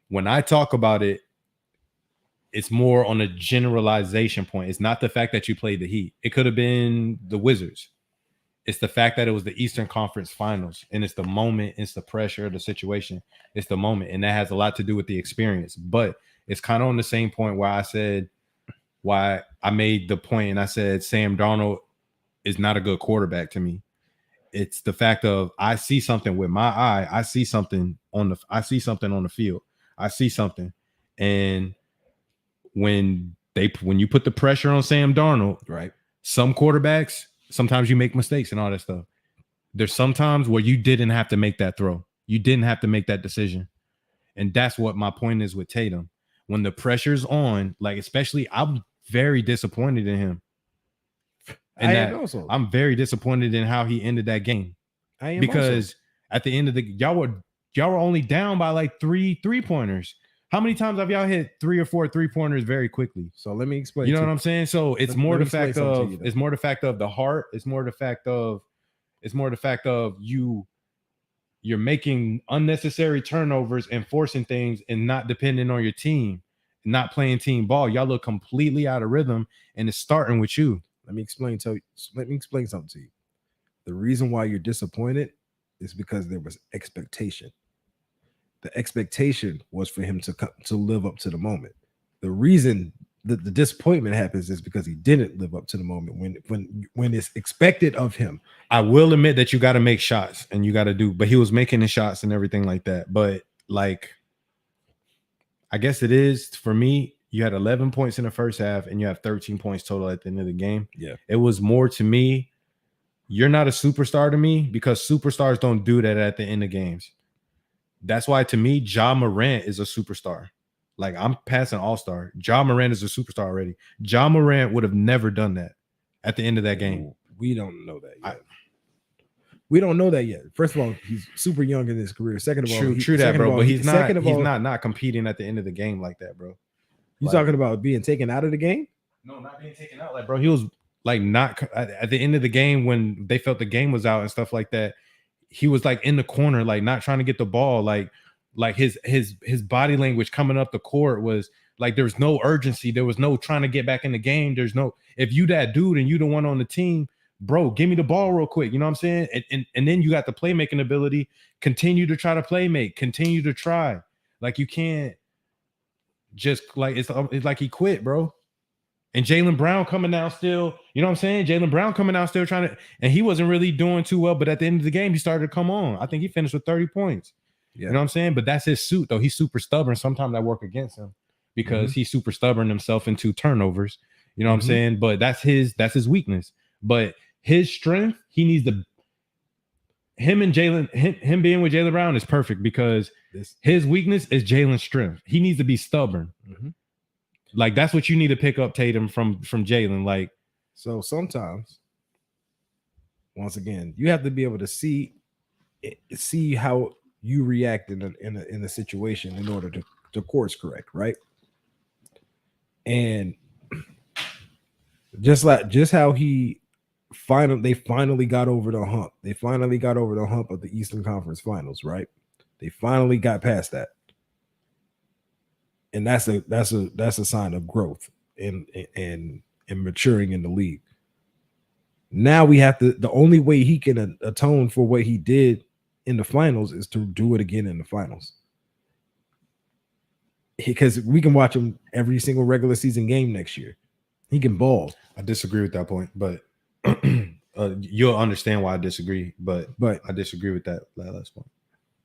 When I talk about it, it's more on a generalization point. It's not the fact that you played the Heat. It could have been the Wizards. It's the fact that it was the Eastern Conference Finals, and it's the moment, it's the pressure of the situation, it's the moment, and that has a lot to do with the experience. But it's kind of on the same point where I said why I made the point, and I said Sam Darnold is not a good quarterback to me. It's the fact of I see something with my eye, I see something on the field, I see something, and when you put the pressure on Sam Darnold, right? Some quarterbacks. Sometimes you make mistakes and all that stuff. There's sometimes where you didn't have to make that throw. You didn't have to make that decision. And that's what my point is with Tatum. When the pressure's on, like especially, I'm very disappointed in him. And I'm very disappointed in how he ended that game. I am because at the end of y'all were only down by like 3 3-pointers. How many times have y'all hit 3 or 4 3-pointers very quickly? So let me explain. You know what I'm saying? So it's more the fact of the heart. It's more the fact of you're making unnecessary turnovers and forcing things and not depending on your team, not playing team ball. Y'all look completely out of rhythm, and it's starting with you. Let me explain something to you. The reason why you're disappointed is because there was expectation. The expectation was for him to live up to the moment. The reason that the disappointment happens is because he didn't live up to the moment when it's expected of him. I will admit that you got to make shots and you got to but he was making the shots and everything like that. But like, I guess it is for me. You had 11 points in the first half and you have 13 points total at the end of the game. Yeah, it was more to me. You're not a superstar to me because superstars don't do that at the end of games. That's why, to me, Ja Morant is a superstar. Like, I'm passing all-star. Ja Morant is a superstar already. Ja Morant would have never done that at the end of that game. We don't know that yet. We don't know that yet. First of all, he's super young in his career. Second of all, true that, bro. But he's not competing at the end of the game like that, bro. You talking about being taken out of the game? No, not being taken out. Like, bro, he was like not at the end of the game when they felt the game was out and stuff like that. He was like in the corner, like not trying to get the ball. Like his body language coming up the court was like there was no urgency. There was no trying to get back in the game. There's no, if you that dude and you the one on the team, bro, give me the ball real quick. You know what I'm saying? And then you got the playmaking ability. Continue to try to play make. Continue to try. Like you can't just like it's like he quit, bro. And Jaylen Brown coming down still, you know what I'm saying? Jaylen Brown coming out still trying to, and he wasn't really doing too well, but at the end of the game, he started to come on. I think he finished with 30 points. Yeah. You know what I'm saying? But that's his suit, though. He's super stubborn. Sometimes that work against him because he's super stubborn himself into turnovers. You know what I'm saying? But that's his weakness. But his strength, he needs to, him being with Jaylen Brown is perfect because his weakness is Jaylen's strength. He needs to be stubborn. Like that's what you need to pick up Taytum from Jaylen. Like, so sometimes, once again, you have to be able to see how you react in a situation in order to course correct, right? And just how they finally got over the hump. They finally got over the hump of the Eastern Conference Finals, right? They finally got past that. And that's a sign of growth and maturing in the league. Now we have to, the only way he can atone for what he did in the finals is to do it again in the finals. Because we can watch him every single regular season game next year. He can ball. I disagree with that point, but you'll understand why I disagree. But I disagree with that last point.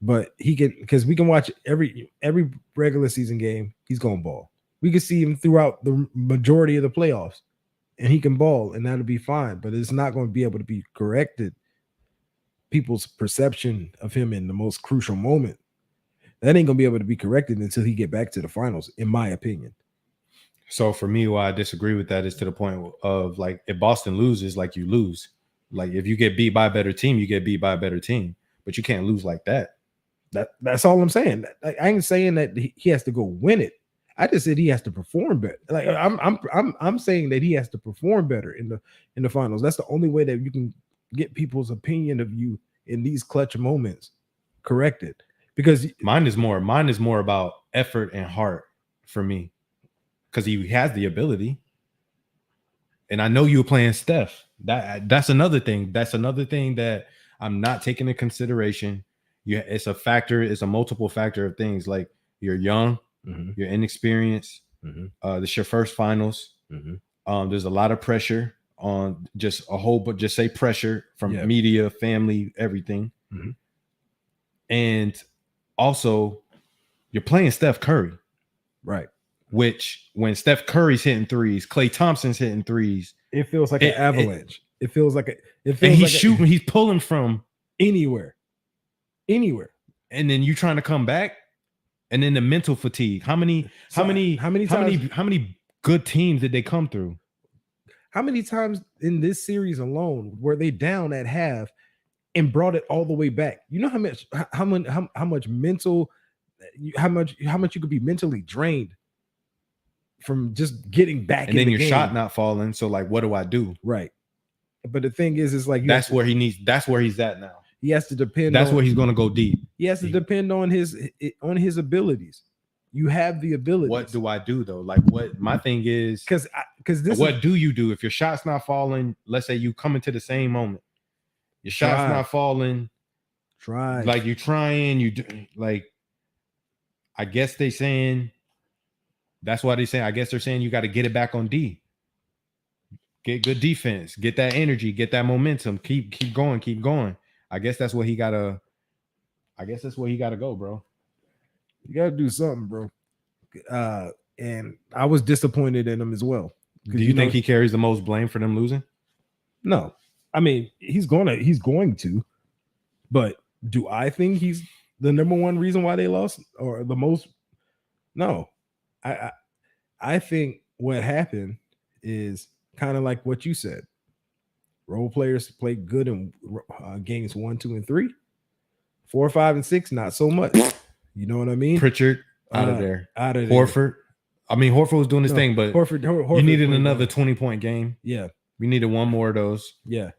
But he can, because we can watch every regular season game, he's going to ball. We can see him throughout the majority of the playoffs, and he can ball, and that'll be fine. But it's not going to be able to be corrected. People's perception of him in the most crucial moment, that ain't going to be able to be corrected until he get back to the finals, in my opinion. So for me, why I disagree with that is to the point of like, if Boston loses, like you lose. Like if you get beat by a better team, you get beat by a better team. But you can't lose like that. That's all I'm saying. I ain't saying that he has to go win it. I just said he has to perform better. Like I'm saying that he has to perform better in the finals. That's the only way that you can get people's opinion of you in these clutch moments corrected. Because mine is more about effort and heart for me, because he has the ability. And I know you're playing Steph. That's another thing. That's another thing that I'm not taking into consideration. Yeah, it's a factor. It's a multiple factor of things. Like you're young, you're inexperienced. This is your first finals. There's a lot of pressure on just a whole, but just say pressure from media, family, everything. And also, you're playing Steph Curry, right? Which when Steph Curry's hitting threes, Klay Thompson's hitting threes, it feels like an avalanche. It feels like he's shooting, he's pulling from anywhere. And then you trying to come back, and then the mental fatigue. How many good teams did they come through? How many times in this series alone were they down at half and brought it all the way back? You know how much you could be mentally drained from just getting back. And then your shot not falling. So like, what do I do? Right. But the thing is like that's where he's at now. He has to depend. That's where he's going to go deep. He has to depend on his abilities. You have the ability. What do I do though? Like, what my thing is, because what do you do if your shot's not falling? Let's say you come into the same moment, your shot's not falling. Try. Like you trying, you do, like. I guess they saying. That's why they saying. I guess they're saying you got to get it back on D. Get good defense. Get that energy. Get that momentum. Keep going. I guess that's what he gotta. I guess that's where he gotta go, bro. You gotta do something, bro. And I was disappointed in him as well. Do you think he carries the most blame for them losing? No, I mean he's going to, but do I think he's the number one reason why they lost or the most? No, I think what happened is kind of like what you said. Role players play good in games 1, 2, and 3. 4, 5, and 6, not so much. You know what I mean? Pritchard out of there. Out of there. Horford I mean, Horford was doing his thing, but Horford you needed played another well. 20-point game. Yeah, We needed one more of those. yeah.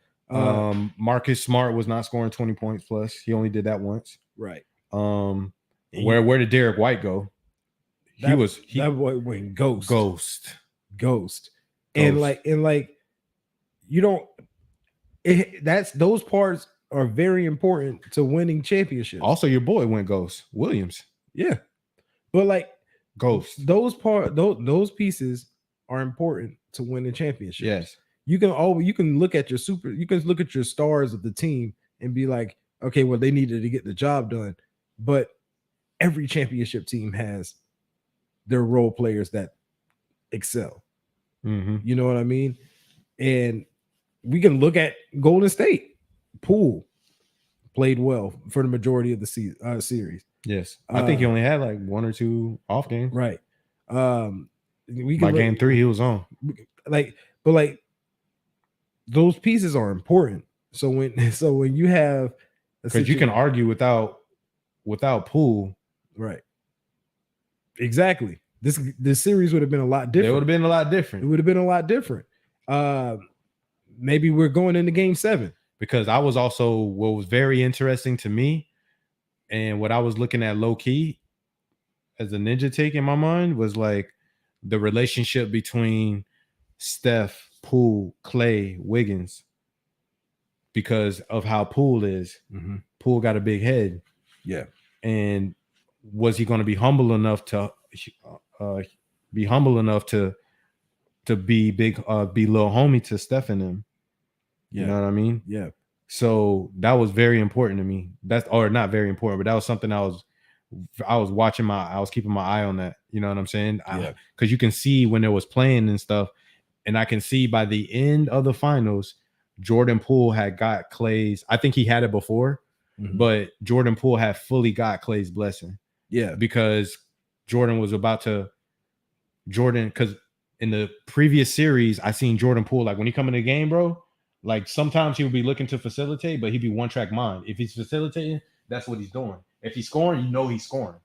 Marcus Smart was not scoring 20 points plus. He only did that once. Right. Where did Derek White go? That boy went ghost. And like you don't. Those parts are very important to winning championships. Also, your boy went ghost. Williams. Yeah, but like ghost. Those pieces are important to winning championships. Yes. You can look at your stars of the team and be like, okay, well, they needed to get the job done. But every championship team has their role players that excel. Mm-hmm. You know what I mean? And we can look at Golden State. Poole played well for the majority of the series. Yes. I think he only had like 1 or 2 off games. Right. By game 3, he was on. But those pieces are important. So when you have, because you can argue without Poole, right? Exactly. This series would have been a lot different. It would have been a lot different. It would have been a lot different. Maybe we're going into game 7. Because what was very interesting to me, and what I was looking at low key as a ninja take in my mind was like the relationship between Steph, Poole, Clay, Wiggins, because of how Poole is. Mm-hmm. Poole got a big head. Yeah. And was he going to be humble enough to be little homie to Steph and him? Yeah. You know what I mean? Yeah. So that was very important to me. Not very important, but that was something I was watching. I was keeping my eye on that. You know what I'm saying? Yeah. Because you can see when it was playing and stuff, and I can see by the end of the finals, Jordan Poole had got Clay's. I think he had it before, but Jordan Poole had fully got Clay's blessing. Yeah, because because in the previous series, I seen Jordan Poole, like when he come in the game, bro, like sometimes he would be looking to facilitate, but he'd be one-track mind. If he's facilitating, that's what he's doing. If he's scoring, you know he's scoring.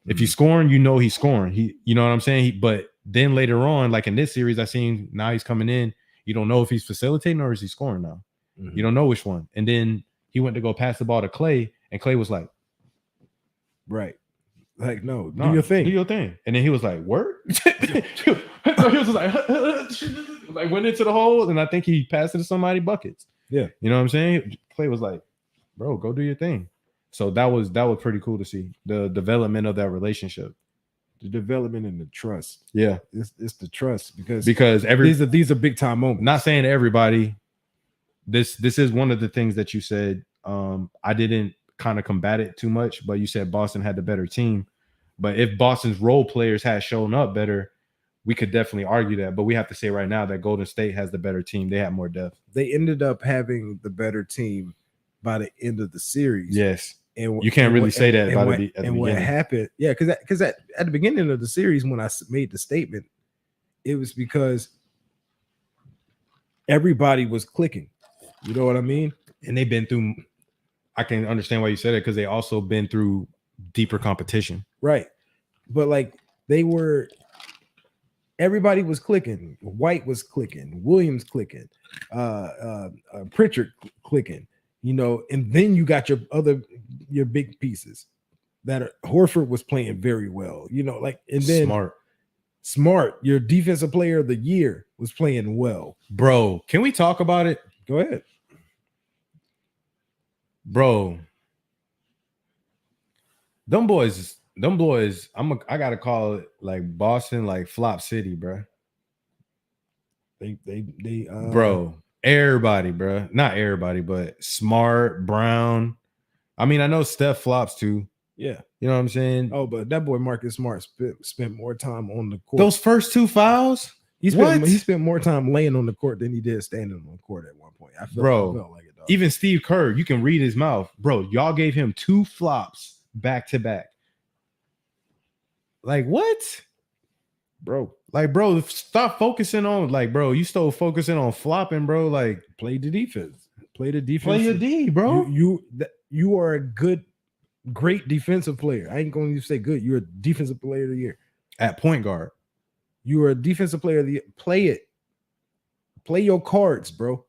If he's scoring, you know he's scoring. You know what I'm saying? But then later on, like in this series, I seen now he's coming in. You don't know if he's facilitating or is he scoring now. You don't know which one. And then he went to go pass the ball to Clay, and Clay was like, right. Like, no, do your thing. Do your thing. And then he was like, word? He was like went into the hole, and I think he passed it to somebody buckets. Yeah. You know what I'm saying? Clay was like, bro, go do your thing. So that was pretty cool to see the development of that relationship. The development and the trust. Yeah. It's the trust because these are big time moments. Not saying everybody. This is one of the things that you said. I didn't kind of combat it too much, but you said Boston had the better team. But if Boston's role players had shown up better, we could definitely argue that. But we have to say right now that Golden State has the better team. They have more depth. They ended up having the better team by the end of the series. Yes. And you can't really say that at the beginning. What happened? Yeah, because at the beginning of the series, when I made the statement, it was because everybody was clicking. You know what I mean? And they've been through. I can understand why you said it, because they also been through deeper competition. Right. But like everybody was clicking. White was clicking. Williams clicking. Pritchard clicking. You know, and then you got your big pieces that Horford was playing very well. You know, like, and then Smart, your defensive player of the year, was playing well. Bro, can we talk about it? Go ahead. Bro, them boys, I gotta call it like Boston, like flop city, bro. They bro, everybody, bro. Not everybody, but Smart, Brown. I mean, I know Steph flops too. Yeah. You know what I'm saying? Oh, but that boy Marcus Smart spent more time on the court. Those first 2 fouls? He spent more time laying on the court than he did standing on the court at one point. I felt like it, dog. Even Steve Kerr, you can read his mouth. Bro, y'all gave him 2 flops back to back. Like, what? Bro. Like, bro, stop focusing on, like, bro, you still focusing on flopping, bro. Like, play the defense. Play the defense. Play your D, bro. You are a great defensive player. I ain't going to say good. You're a defensive player of the year. At point guard. You are a defensive player. Play it. Play your cards, bro.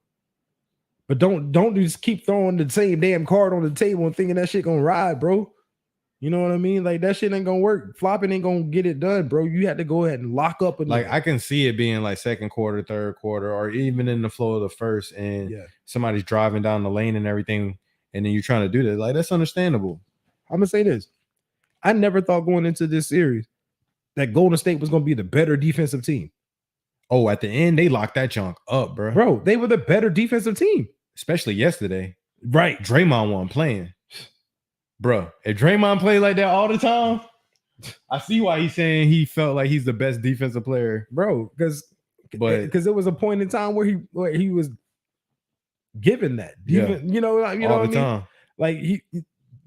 But don't just keep throwing the same damn card on the table and thinking that shit gonna ride, bro. You know what I mean? Like that shit ain't gonna work. Flopping ain't gonna get it done, bro. You have to go ahead and lock up. Like I can see it being like second quarter, third quarter, or even in the flow of the first, and somebody's driving down the lane and everything, and then you're trying to do that. Like that's understandable. I'm gonna say this: I never thought going into this series that Golden State was gonna be the better defensive team. Oh, at the end they locked that chunk up, bro. Bro, they were the better defensive team, especially yesterday. Right? Draymond wasn't playing. Bro, if Draymond played like that all the time, I see why he's saying he felt like he's the best defensive player, bro. Because there was a point in time where he was given that, you know what I mean? Time. Like you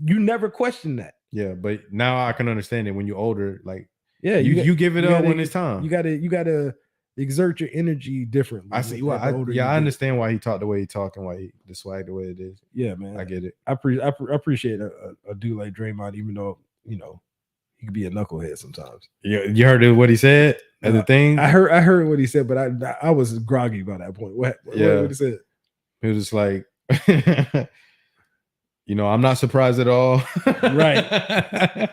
never question that. Yeah, but now I can understand it when you're older. Like, you give it up when it's time. You gotta exert your energy differently. I see why. I understand why he talked the way he talked and why he the swag the way it is. Yeah, man, I get it. I appreciate a dude like Draymond, even though he could be a knucklehead sometimes. You heard what he said at the thing. I heard what he said, but I was groggy by that point. What he said? He was just like, I'm not surprised at all. Right.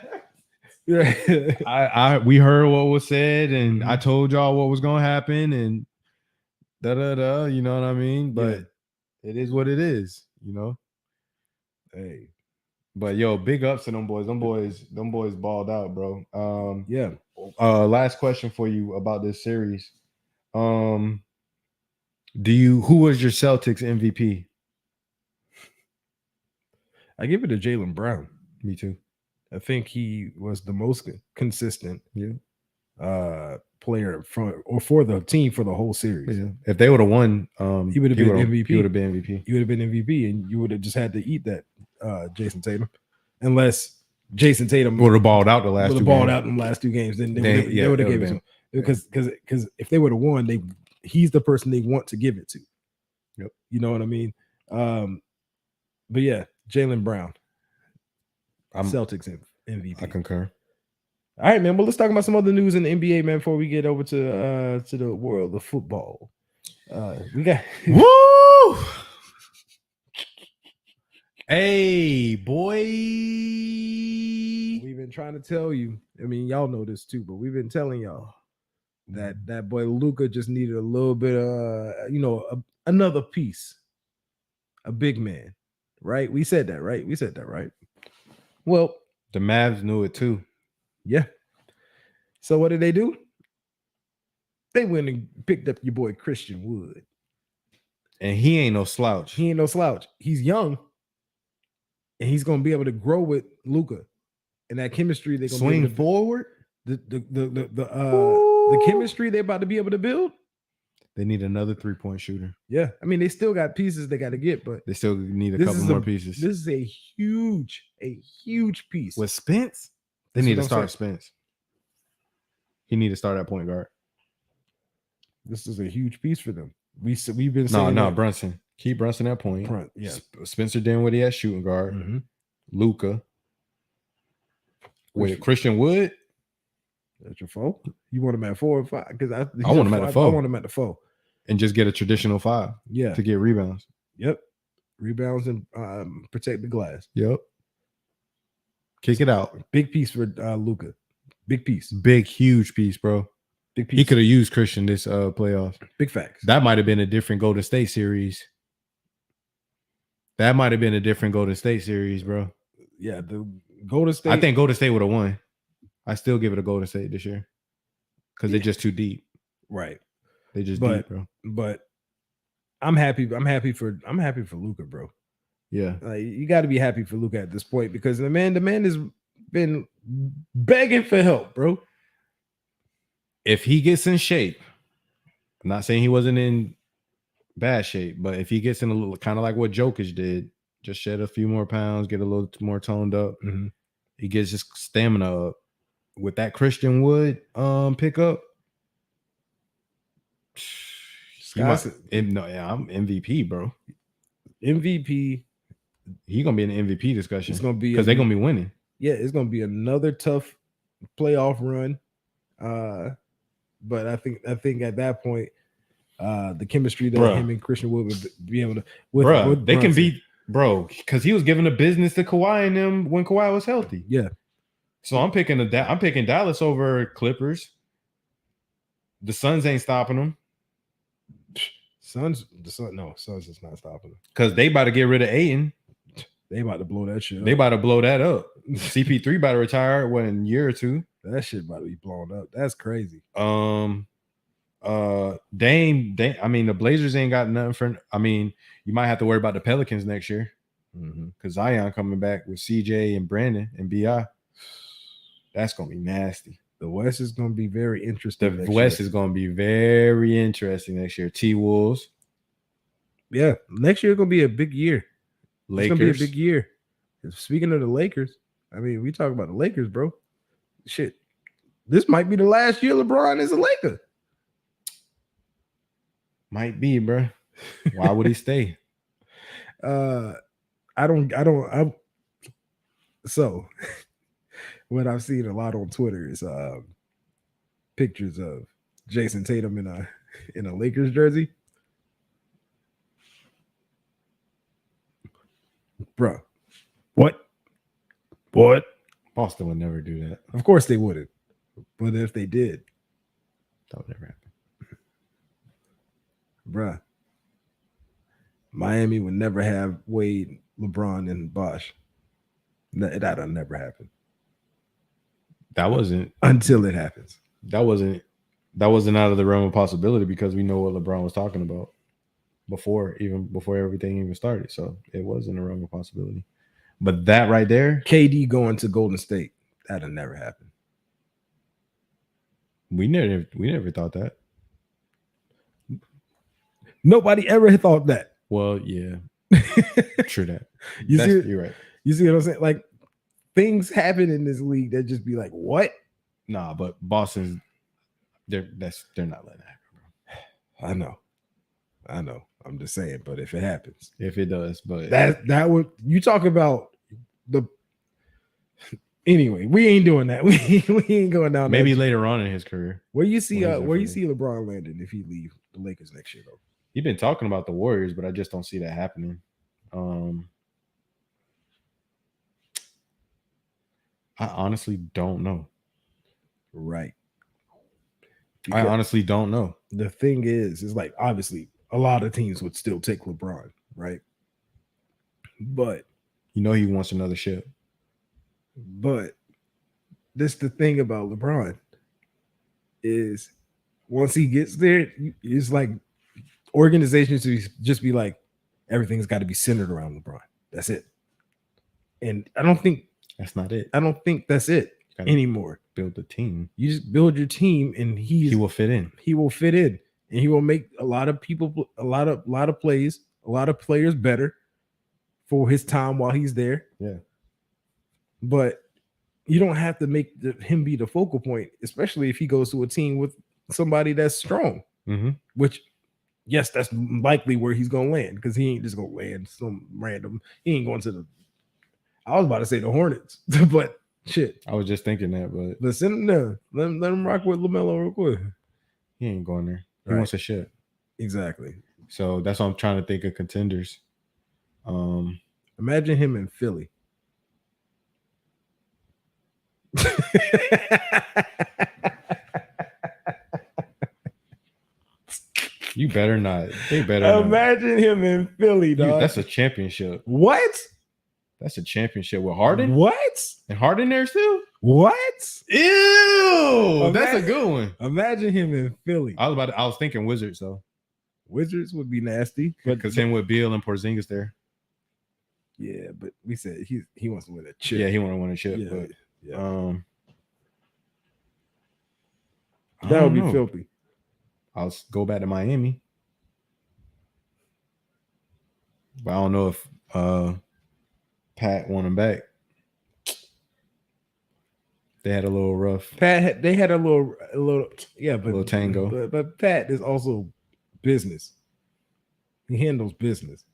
We heard what was said, and I told y'all what was gonna happen, and you know what I mean? But it is what it is, Hey, but yo, big ups to them boys. Them boys balled out, bro. Last question for you about this series. Who was your Celtics MVP? I give it to Jaylen Brown. Me too. I think he was the most consistent player for the team for the whole series. Yeah. If they would have won, he would have been MVP. He would have been MVP. He would have been MVP, and you would have just had to eat that, Jason Tatum, unless Jason Tatum would have balled out the last. Would have balled out in the last two games. Then they would have given it to him because if they would have won, he's the person they want to give it to. Yep. You know what I mean? But yeah, Jaylen Brown. Celtics MVP. I concur. All right, man. Well, let's talk about some other news in the NBA, man, before we get over to the world of football. We got woo. Hey, boy. We've been trying to tell you. I mean, y'all know this too, but we've been telling y'all that boy Luka just needed a little bit of another piece, a big man, right? We said that, right? Well, the Mavs knew it too. Yeah. So what did they do? They went and picked up your boy Christian Wood. And he ain't no slouch. He's young. And he's gonna be able to grow with Luka. And that chemistry they're gonna swing forward. The chemistry they're about to be able to build. They need another 3-point shooter. Yeah. I mean, they still got pieces they got to get, but they still need a couple more pieces. This is a huge piece. With Spence, they need to start Spence. He need to start at point guard. This is a huge piece for them. We've been saying Brunson. Keep Brunson at point. Yeah. Spencer Dinwiddie at shooting guard. Mm-hmm. Luka. With Christian Wood. That's your 4. You want him at 4 or 5? Because I want him at the 4. I want him at the 4. And just get a traditional 5. Yeah. To get rebounds. Yep. Rebounds and protect the glass. Yep. Kick it out. Big piece for Luka. Big piece. Big, huge piece, bro. Big piece. He could have used Christian this playoffs. Big facts. That might have been a different Golden State series. Bro. Yeah, the Golden State. I think Golden State would have won. I still give it a Golden State this year. Because they're just too deep. Right. They just deep, bro. But I'm happy for Luka, bro. Yeah. Like, you got to be happy for Luka at this point because the man has been begging for help, bro. If he gets in shape, I'm not saying he wasn't in bad shape, but if he gets in a little kind of like what Jokic did, just shed a few more pounds, get a little more toned up, he gets his stamina up. With that Christian Wood pickup, I'm MVP, bro. MVP. He's gonna be in the MVP discussion. It's gonna be because they're gonna be winning. Yeah, it's gonna be another tough playoff run. But I think at that point, the chemistry that him and Christian Wood would be able to with they can Brunson. beat because he was giving the business to Kawhi and them when Kawhi was healthy. Yeah. So I'm picking Dallas over Clippers. The Suns ain't stopping them. Suns is not stopping them because they about to get rid of Ayton. They about to blow that shit up. They about to blow that up. CP3 about to retire in a year or two. That shit about to be blown up. That's crazy. Dame. I mean, the Blazers ain't got nothing for. I mean, you might have to worry about the Pelicans next year because Zion coming back with CJ and Brandon and BI. That's gonna be nasty. The West is gonna be very interesting. The West is gonna be very interesting next year. T-Wolves. Yeah, next year gonna be a big year. Lakers. It's gonna be a big year. Speaking of the Lakers, I mean, we talk about the Lakers, bro. Shit, this might be the last year LeBron is a Laker. Might be, bro. Why would he stay? So what I've seen a lot on Twitter is pictures of Jason Tatum in a Lakers jersey. Bro. What? Boston would never do that. Of course they wouldn't. But if they did, that would never happen. Bruh. Miami would never have Wade, LeBron, and Bosh. That'll never happen. That wasn't until it happens. That wasn't out of the realm of possibility because we know what LeBron was talking about before everything even started. So it was in the realm of possibility. But that right there, KD going to Golden State, that'll never happen. We never thought that. Nobody ever thought that. Well, yeah. True that. You're right. You see what I'm saying? Like things happen in this league that just be like, what? Nah, but Boston's they're not letting that happen, bro. I know. I'm just saying, but if it happens. If it does, but that would you talk about the anyway, we ain't doing that. We ain't going down. Maybe later on in his career. Where you see LeBron landing if he leave the Lakers next year though? He's been talking about the Warriors, but I just don't see that happening. I honestly don't know. Right. Because I honestly don't know. The thing is like obviously a lot of teams would still take LeBron, right? But he wants another ship. But this the thing about LeBron is once he gets there, it's like organizations to just be like everything's got to be centered around LeBron. That's it. And I don't think that's not it. I don't think that's it anymore. Build the team. You just build your team, and he will fit in. He will fit in, and he will make a lot of people, a lot of players better for his time while he's there. Yeah. But you don't have to make him be the focal point, especially if he goes to a team with somebody that's strong. Which, yes, that's likely where he's gonna land because he ain't just gonna land some random. He ain't going to the. I was about to say the Hornets, but shit. I was just thinking that, but send him there. Let him rock with LaMelo real quick. He ain't going there. He wants a ship. Exactly. So that's what I'm trying to think of contenders. Imagine him in Philly. You better not. They better imagine him in Philly, dog. That's a championship. What? That's a championship with Harden. What? And Harden there still? What? Ew! That's a good one. Imagine him in Philly. I was thinking Wizards though. Wizards would be nasty, because him with Beal and Porzingis there. Yeah, but we said he wants to win a chip. Yeah, he want to win a chip. Yeah, but that would be filthy. I'll go back to Miami, but I don't know if Pat want him back. They had a little rough. They had a little yeah, but a little tango. But Pat is also business. He handles business,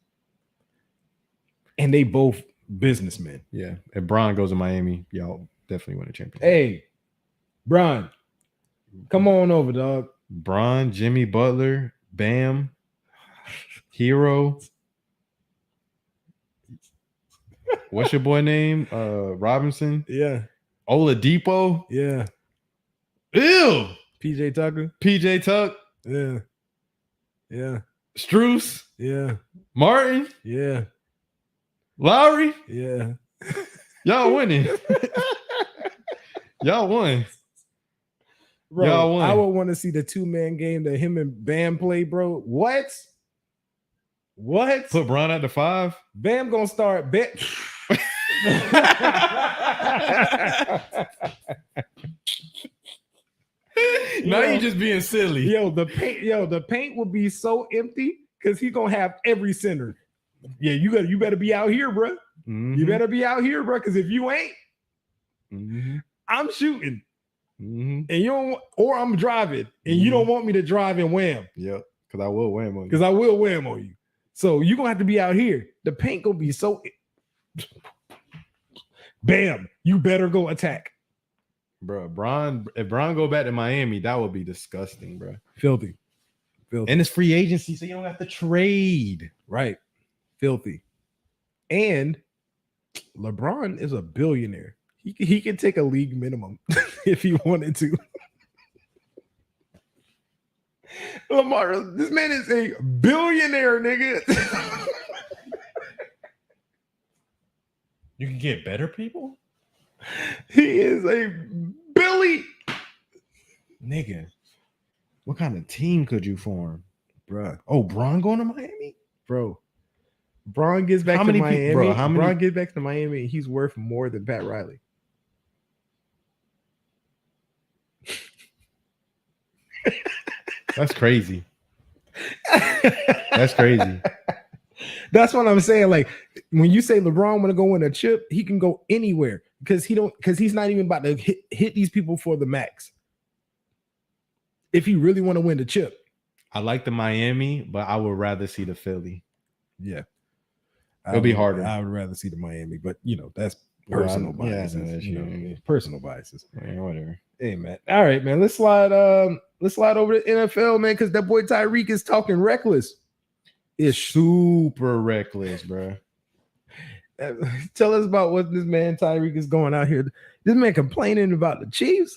and they both businessmen. Yeah, if Bron goes to Miami, y'all definitely win a championship. Hey, Bron, Come on over, dog. Bron, Jimmy Butler, Bam, Hero. What's your boy name? Robinson. Yeah. Oladipo. Yeah. Ew. PJ Tucker. PJ Tuck. Yeah. Yeah. Struce. Yeah. Martin. Yeah. Lowry. Yeah. Y'all winning. Y'all won. Bro, Y'all won. I would want to see the 2-man game that him and Bam play, bro. What? Put Bron at the 5. Bam gonna start bet. Now you just being silly. The paint will be so empty because he gonna have every center. Yeah, you better be out here, bro. Mm-hmm. You better be out here, bro. Because if you ain't, mm-hmm. I'm shooting, mm-hmm. and you don't, or I'm driving, and you don't want me to drive and wham. Yep, because I will wham on you. Because I will wham on you. So you're gonna have to be out here. The paint gonna be so. Bam! You better go attack, bro. If Bron go back to Miami, that would be disgusting, bro. Filthy. And it's free agency, so you don't have to trade. Right. Filthy. And LeBron is a billionaire. He can take a league minimum if he wanted to. Lamar, this man is a billionaire, nigga. You can get better people? He is a Billy. Nigga. What kind of team could you form? Bruh. Oh, Bron going to Miami? Bro. Bron gets back to Miami. Bron gets back to Miami and he's worth more than Pat Riley. That's crazy. That's crazy. That's what I'm saying. Like when you say LeBron want to go win a chip, he can go anywhere because he's not even about to hit these people for the max. If he really want to win the chip. I like the Miami, but I would rather see the Philly. Yeah. It'll be harder. I would rather see the Miami, but that's personal biases. Personal biases. Yeah, whatever. Hey man. All right, man. Let's slide over to NFL, man, because that boy Tyreek is talking reckless. It's super reckless, bro. Tell us about what this man Tyreek is going out here. This man complaining about the Chiefs.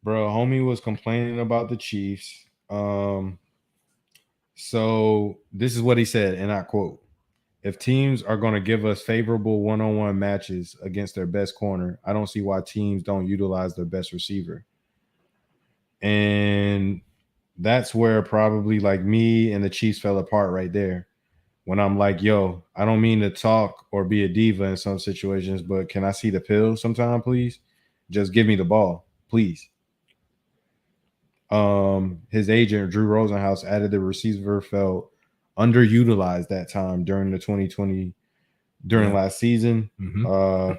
Bro, homie was complaining about the Chiefs. So this is what he said, and I quote: "If teams are going to give us favorable one-on-one matches against their best corner, I don't see why teams don't utilize their best receiver." And that's where probably like me and the Chiefs fell apart right there. When I'm like, yo, I don't mean to talk or be a diva in some situations, but can I see the pill sometime, please? Just give me the ball, please. His agent, Drew Rosenhaus, added the receiver felt underutilized that time during the 2020, last season. Mm-hmm.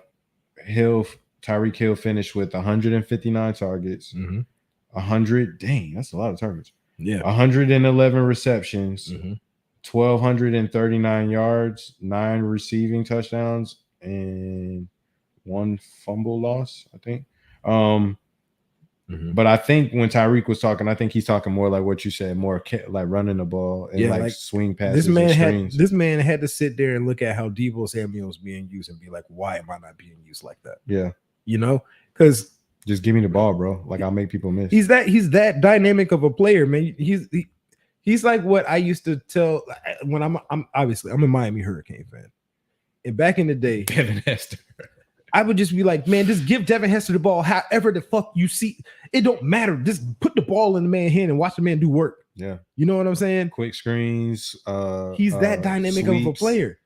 Tyreek Hill finished with 159 targets. Mm-hmm. 100, dang, that's a lot of targets. Yeah. 111 receptions, mm-hmm. 1,239 yards, 9 receiving touchdowns, and 1 fumble loss, I think. But I think when Tyreek was talking, I think he's talking more like what you said, more like running the ball and like swing passes. This man had to sit there and look at how Deebo Samuel is being used and be like, why am I not being used like that? Yeah. Because just give me the ball, bro. Like I'll make people miss. He's that dynamic of a player, man. He's like what I used to tell when I'm a Miami Hurricane fan. And back in the day, Devin Hester. I would just be like, man, just give Devin Hester the ball however the fuck you see. It don't matter. Just put the ball in the man's hand and watch the man do work. Yeah. You know what I'm saying? Quick screens. He's that dynamic sweeps. of a player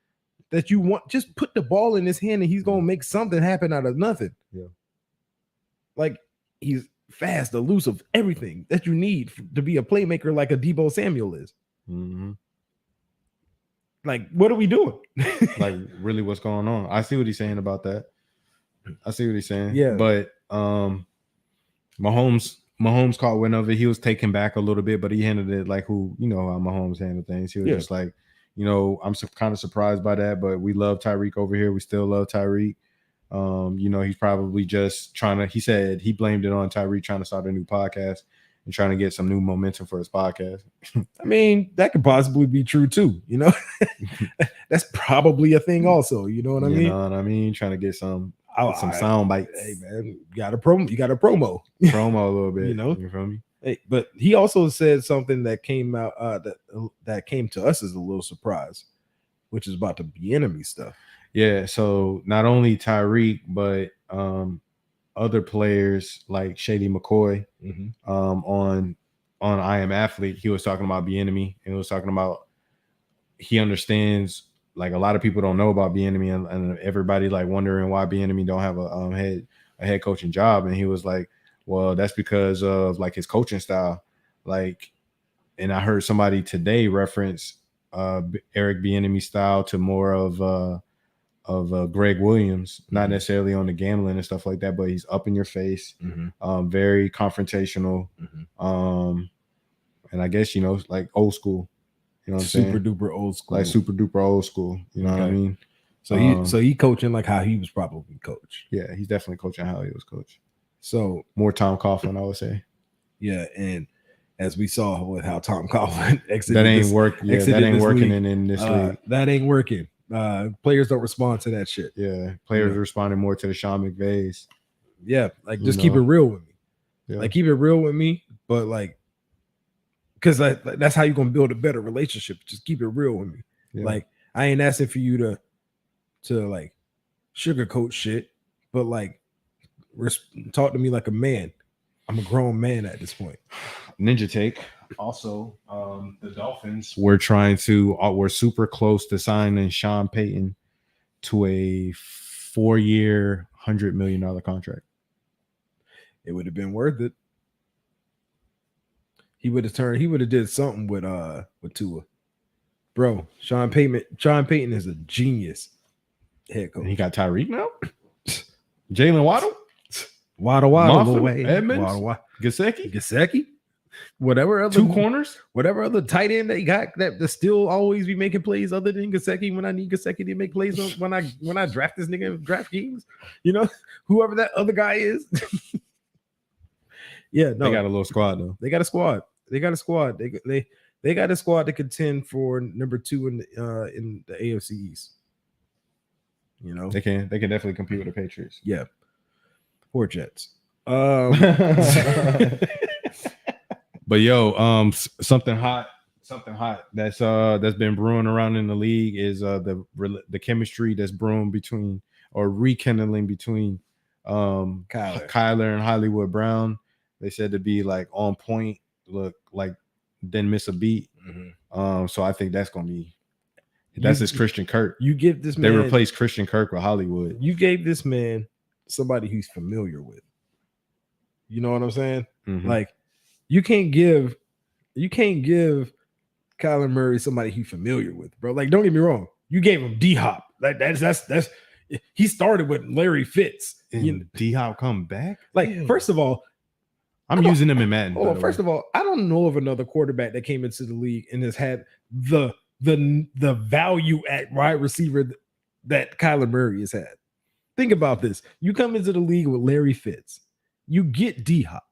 that you want. Just put the ball in his hand and he's going to make something happen out of nothing. Yeah. Like he's fast, elusive, everything that you need to be a playmaker like a Deebo Samuel is. Mm-hmm. Like, what are we doing? Like, really, what's going on? I see what he's saying about that. I see what he's saying. Yeah. But Mahomes caught wind of it. He was taken back a little bit, but he handled it like how Mahomes handled things. He was just like, I'm kind of surprised by that, but we love Tyreek over here. We still love Tyreek. You know, he's probably just trying to. He said he blamed it on Tyreek trying to start a new podcast and trying to get some new momentum for his podcast. I mean, that could possibly be true too. You know, that's probably a thing also. You know what I mean? You know what I mean? Trying to get some sound bites. Hey man, you got a promo. You got a promo a little bit. You know, you feel me? Hey, but he also said something that came out that came to us as a little surprise, which is about the Bieniemy stuff. Yeah. So not only Tyreek, but other players like Shady McCoy on I Am Athlete, he was talking about Bieniemy and he was talking about he understands, like, a lot of people don't know about Bieniemy and everybody like wondering why Bieniemy don't have a head coaching job, and he was like, well, that's because of like his coaching style. Like, and I heard somebody today reference Eric Bieniemy style to more of Greg Williams, not necessarily on the gambling and stuff like that, but he's up in your face, very confrontational, and I guess, you know, like old school, you know what I'm saying? Super duper old school, like super duper old school. You know what I mean? So he coaching like how he was probably coached. Yeah, he's definitely coaching how he was coached. So more Tom Coughlin, I would say. Yeah, and as we saw with how Tom Coughlin exited, that ain't working. Yeah, that ain't working in this league. That ain't working. Players don't respond to that shit. Yeah, players responding more to the Sean McVays. Yeah, like just keep it real with me. Yeah. Like keep it real with me, but like, because that's how you're gonna build a better relationship. Just keep it real with me. Yeah. Like I ain't asking for you to like sugarcoat shit, but like talk to me like a man. I'm a grown man at this point. Ninja take. Also, the Dolphins were super close to signing Sean Payton to a 4-year, $100 million contract. It would have been worth it. He would have did something with Tua. Bro, Sean Payton is a genius head coach. And he got Tyreek now. Jalen Waddle, Waddle, Edmonds, Gesicki. Whatever other 2 corners, whatever other tight end that he got that still always be making plays other than Gesicki when I need Gesicki to make plays when I draft this nigga in draft games, you know, whoever that other guy is. Yeah, no, they got a little squad though. They got a squad. They got a squad to contend for number 2 in the AFC East. You know, they can definitely compete with the Patriots. Yeah, or Jets. But yo, something hot that's been brewing around in the league is the chemistry that's brewing between or rekindling between Kyler and Hollywood Brown. They said to be like on point, look like didn't miss a beat. So I think that's gonna be his Christian Kirk. You give this man, they replaced Christian Kirk with Hollywood. You gave this man somebody he's familiar with. You know what I'm saying? Like you can't give Kyler Murray somebody he's familiar with, bro. Like, don't get me wrong. You gave him D-Hop. Like that's he started with Larry Fitz. And D-Hop come back? Like, first of all, I'm using him in Madden. Oh, first of all, I don't know of another quarterback that came into the league and has had the value at wide receiver that Kyler Murray has had. Think about this. You come into the league with Larry Fitz. You get D-Hop.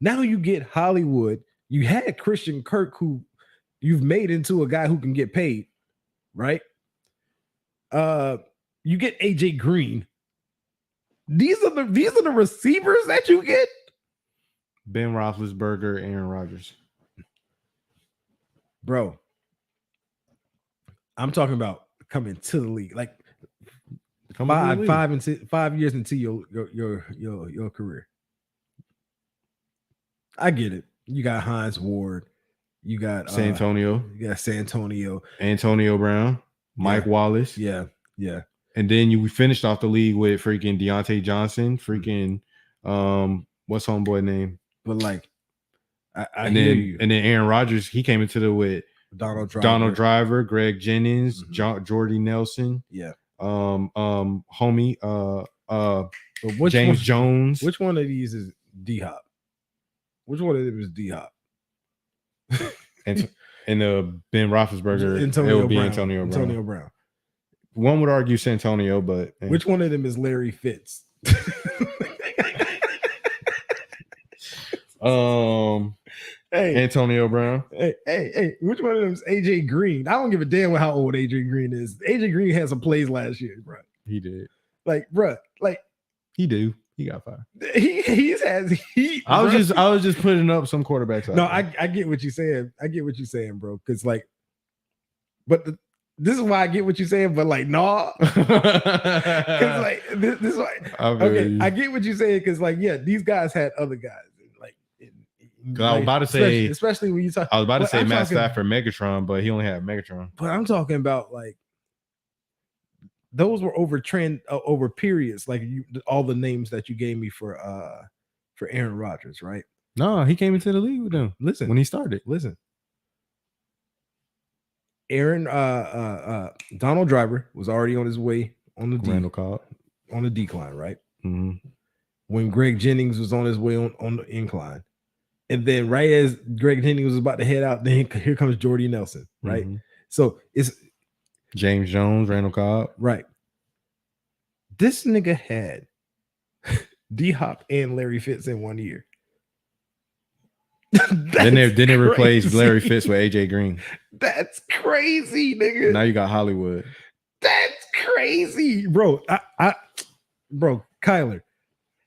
Now you get Hollywood. You had Christian Kirk, who you've made into a guy who can get paid, right? You get AJ Green. These are the receivers that you get. Ben Roethlisberger, Aaron Rodgers. Bro, I'm talking about coming to the league, like 5 years into your career. I get it. You got Hines Ward. You got Santonio. You got Santonio. Antonio Brown. Mike Wallace. Yeah. And then we finished off the league with freaking Deontay Johnson. Freaking what's homeboy name? But like, and then Aaron Rodgers, he came into with Donald Driver, Greg Jennings, Jordy Nelson. Yeah. Homie. James Jones. Which one of these is D-Hop? Which one of them is D-Hop? and Ben Roethlisberger, Antonio Brown. One would argue Santonio, but which one of them is Larry Fitz? Hey, Antonio Brown. Hey, which one of them is AJ Green? I don't give a damn how old AJ Green is. AJ Green had some plays last year, bro. He did. Like, bro, like he got fired. He's has heat. I was just putting up some quarterbacks. No, I get what you're saying. I get what you're saying, bro. Because like, but this is why I get what you're saying. But like, nah, because like this is why. Okay, I get what you're saying. Because like, yeah, these guys had other guys. I was about to say, especially when you talk. I was about to say Matt Stafford, Megatron, but he only had Megatron. But I'm talking about like those were over periods, like all the names that you gave me for Aaron Rodgers, right? No, he came into the league with them. Listen, when he started, Aaron Donald Driver was already on his way on the decline, right? Mm-hmm. When Greg Jennings was on his way on the incline. And then right as Greg Jennings was about to head out, then here comes Jordy Nelson, right? Mm-hmm. So it's James Jones, Randall Cobb. Right. This nigga had D-Hop and Larry Fitz in 1 year. Then they replaced Larry Fitz with AJ Green. That's crazy, nigga. Now you got Hollywood. That's crazy, bro. Bro, Kyler.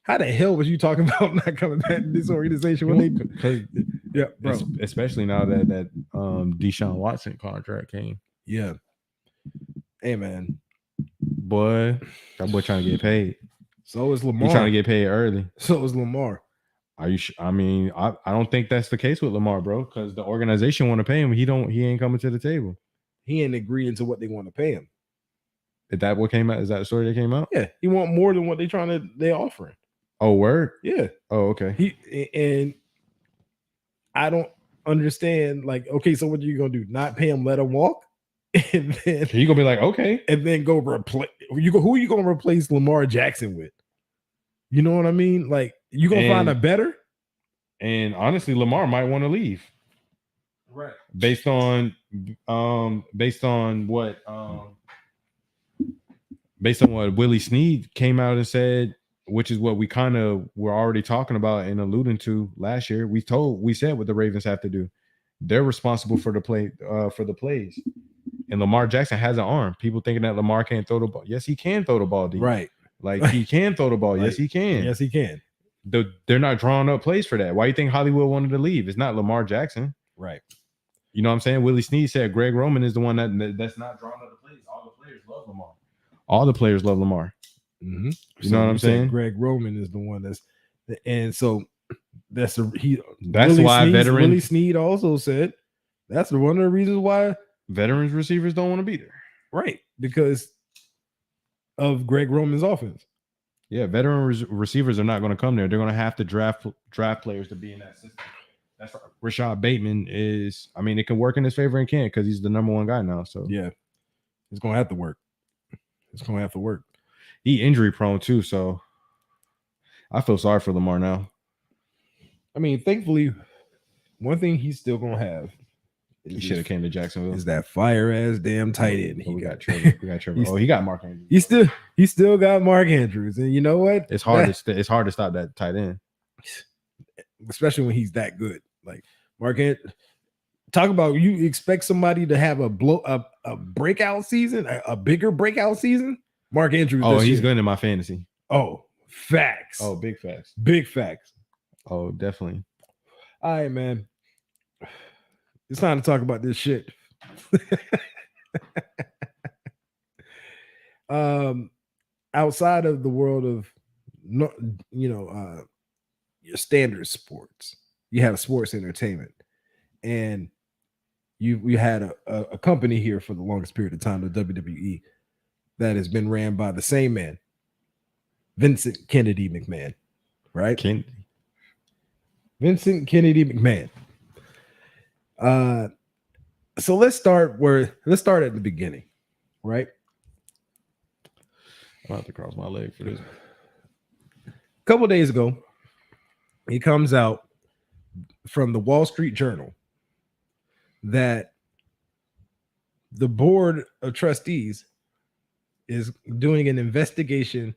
How the hell was you talking about not coming back to this organization when yeah, bro. Especially now that Deshaun Watson contract came. Yeah. Hey man. Boy, that boy trying to get paid. So is Lamar. He's trying to get paid early. So is Lamar. Are you I mean, I don't think that's the case with Lamar, bro, because the organization want to pay him. He ain't coming to the table. He ain't agreeing to what they want to pay him. Is that what came out? Is that the story that came out? Yeah. He want more than what they offering. Oh, word? Yeah. Oh, okay. And I don't understand. Like, okay, so what are you gonna do? Not pay him, let him walk, and then you gonna be like, okay, and then go replace. Who are you gonna replace Lamar Jackson with? You know what I mean? Like, you gonna find a better? And honestly, Lamar might want to leave, right? Based on what Willie Snead came out and said. Which is what we kind of were already talking about and alluding to last year. We said what the Ravens have to do. They're responsible for the plays. And Lamar Jackson has an arm. People thinking that Lamar can't throw the ball. Yes, he can throw the ball deep. Right. Like he can throw the ball. Like, yes, he can. Yes, he can. They're not drawing up plays for that. Why do you think Hollywood wanted to leave? It's not Lamar Jackson. Right. You know what I'm saying? Willie Snead said Greg Roman is the one that's not drawing up the plays. All the players love Lamar. All the players love Lamar. Mm-hmm. You know what I'm saying? Greg Roman is the one and so that's why Willie Snead also said that's one of the reasons why veterans receivers don't want to be there. Right, because of Greg Roman's offense. Yeah, veteran receivers are not going to come there. They're going to have to draft players to be in that system. That's what Rashad Bateman is. I mean, it can work in his favor and can't because he's the number one guy now. So yeah, it's going to have to work. He injury prone too, so I feel sorry for Lamar now. I mean, thankfully, one thing he's still gonna have. He should have came to Jacksonville. Is that fire ass damn tight end? We got Trevor. He got Mark Andrews. He still got Mark Andrews, and you know what? It's hard to stop that tight end, especially when he's that good. Like Mark Andrews. Talk about you expect somebody to have a breakout season, a bigger breakout season. Mark Andrews. Oh, he's good in my fantasy. Oh, facts. Oh, big facts. Big facts. Oh, definitely. All right, man. It's time to talk about this shit. Outside of the world of your standard sports, you have sports entertainment, and we had a company here for the longest period of time, the WWE. That has been ran by the same man, Vincent Kennedy McMahon, right? Vincent Kennedy McMahon. So let's start at the beginning, right? I'm about to cross my leg for this. A couple of days ago, he comes out from the Wall Street Journal that the board of trustees is doing an investigation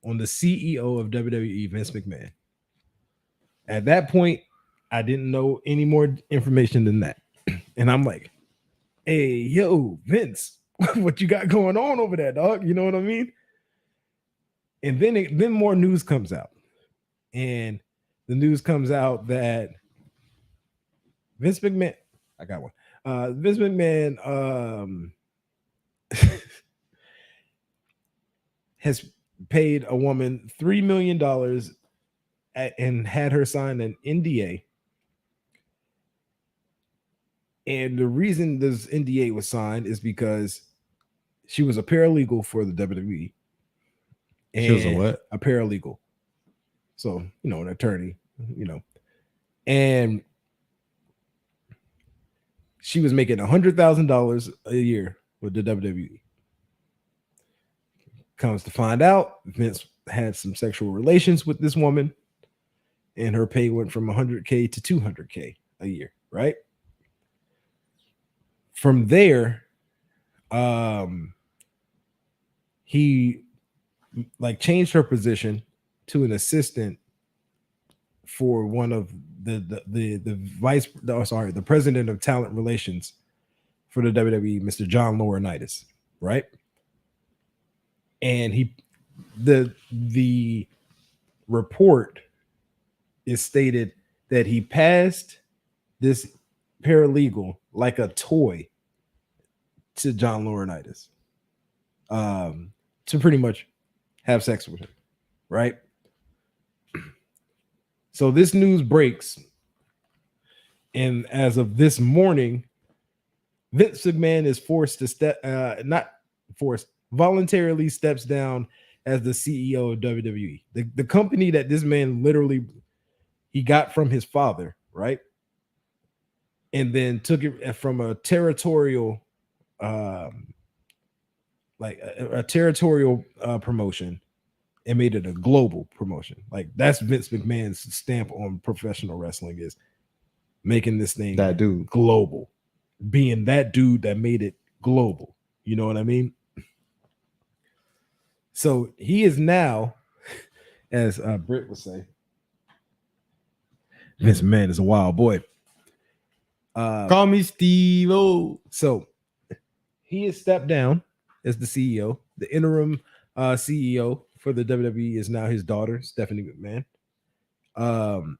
on the CEO of WWE, Vince McMahon. At that point, I didn't know any more information than that. And I'm like, hey, yo, Vince, what you got going on over there, dog? You know what I mean? And then more news comes out. And the news comes out that Vince McMahon, I got one. Vince McMahon has paid a woman $3 million and had her sign an NDA. And the reason this NDA was signed is because she was a paralegal for the WWE. She was a what? A paralegal. So, an attorney, and she was making $100,000 a year with the WWE. Comes to find out, Vince had some sexual relations with this woman, and her pay went from $100K to $200K a year, right? From there, he changed her position to an assistant for one of the president of talent relations for the WWE, Mr. John Laurinaitis, right? And the report is stated that he passed this paralegal like a toy to John Laurinaitis, to pretty much have sex with him, right? So this news breaks, and as of this morning, Vince McMahon is voluntarily steps down as the CEO of WWE, the company that this man literally he got from his father, right? And then took it from a territorial, promotion, and made it a global promotion. Like, that's Vince McMahon's stamp on professional wrestling, is making this thing that dude global, being that dude that made it global. You know what I mean? So he is now, as Britt would say, Vince McMahon is a wild boy. Call me Steve. Oh, so he has stepped down as the CEO. The interim CEO for the WWE is now his daughter, Stephanie McMahon.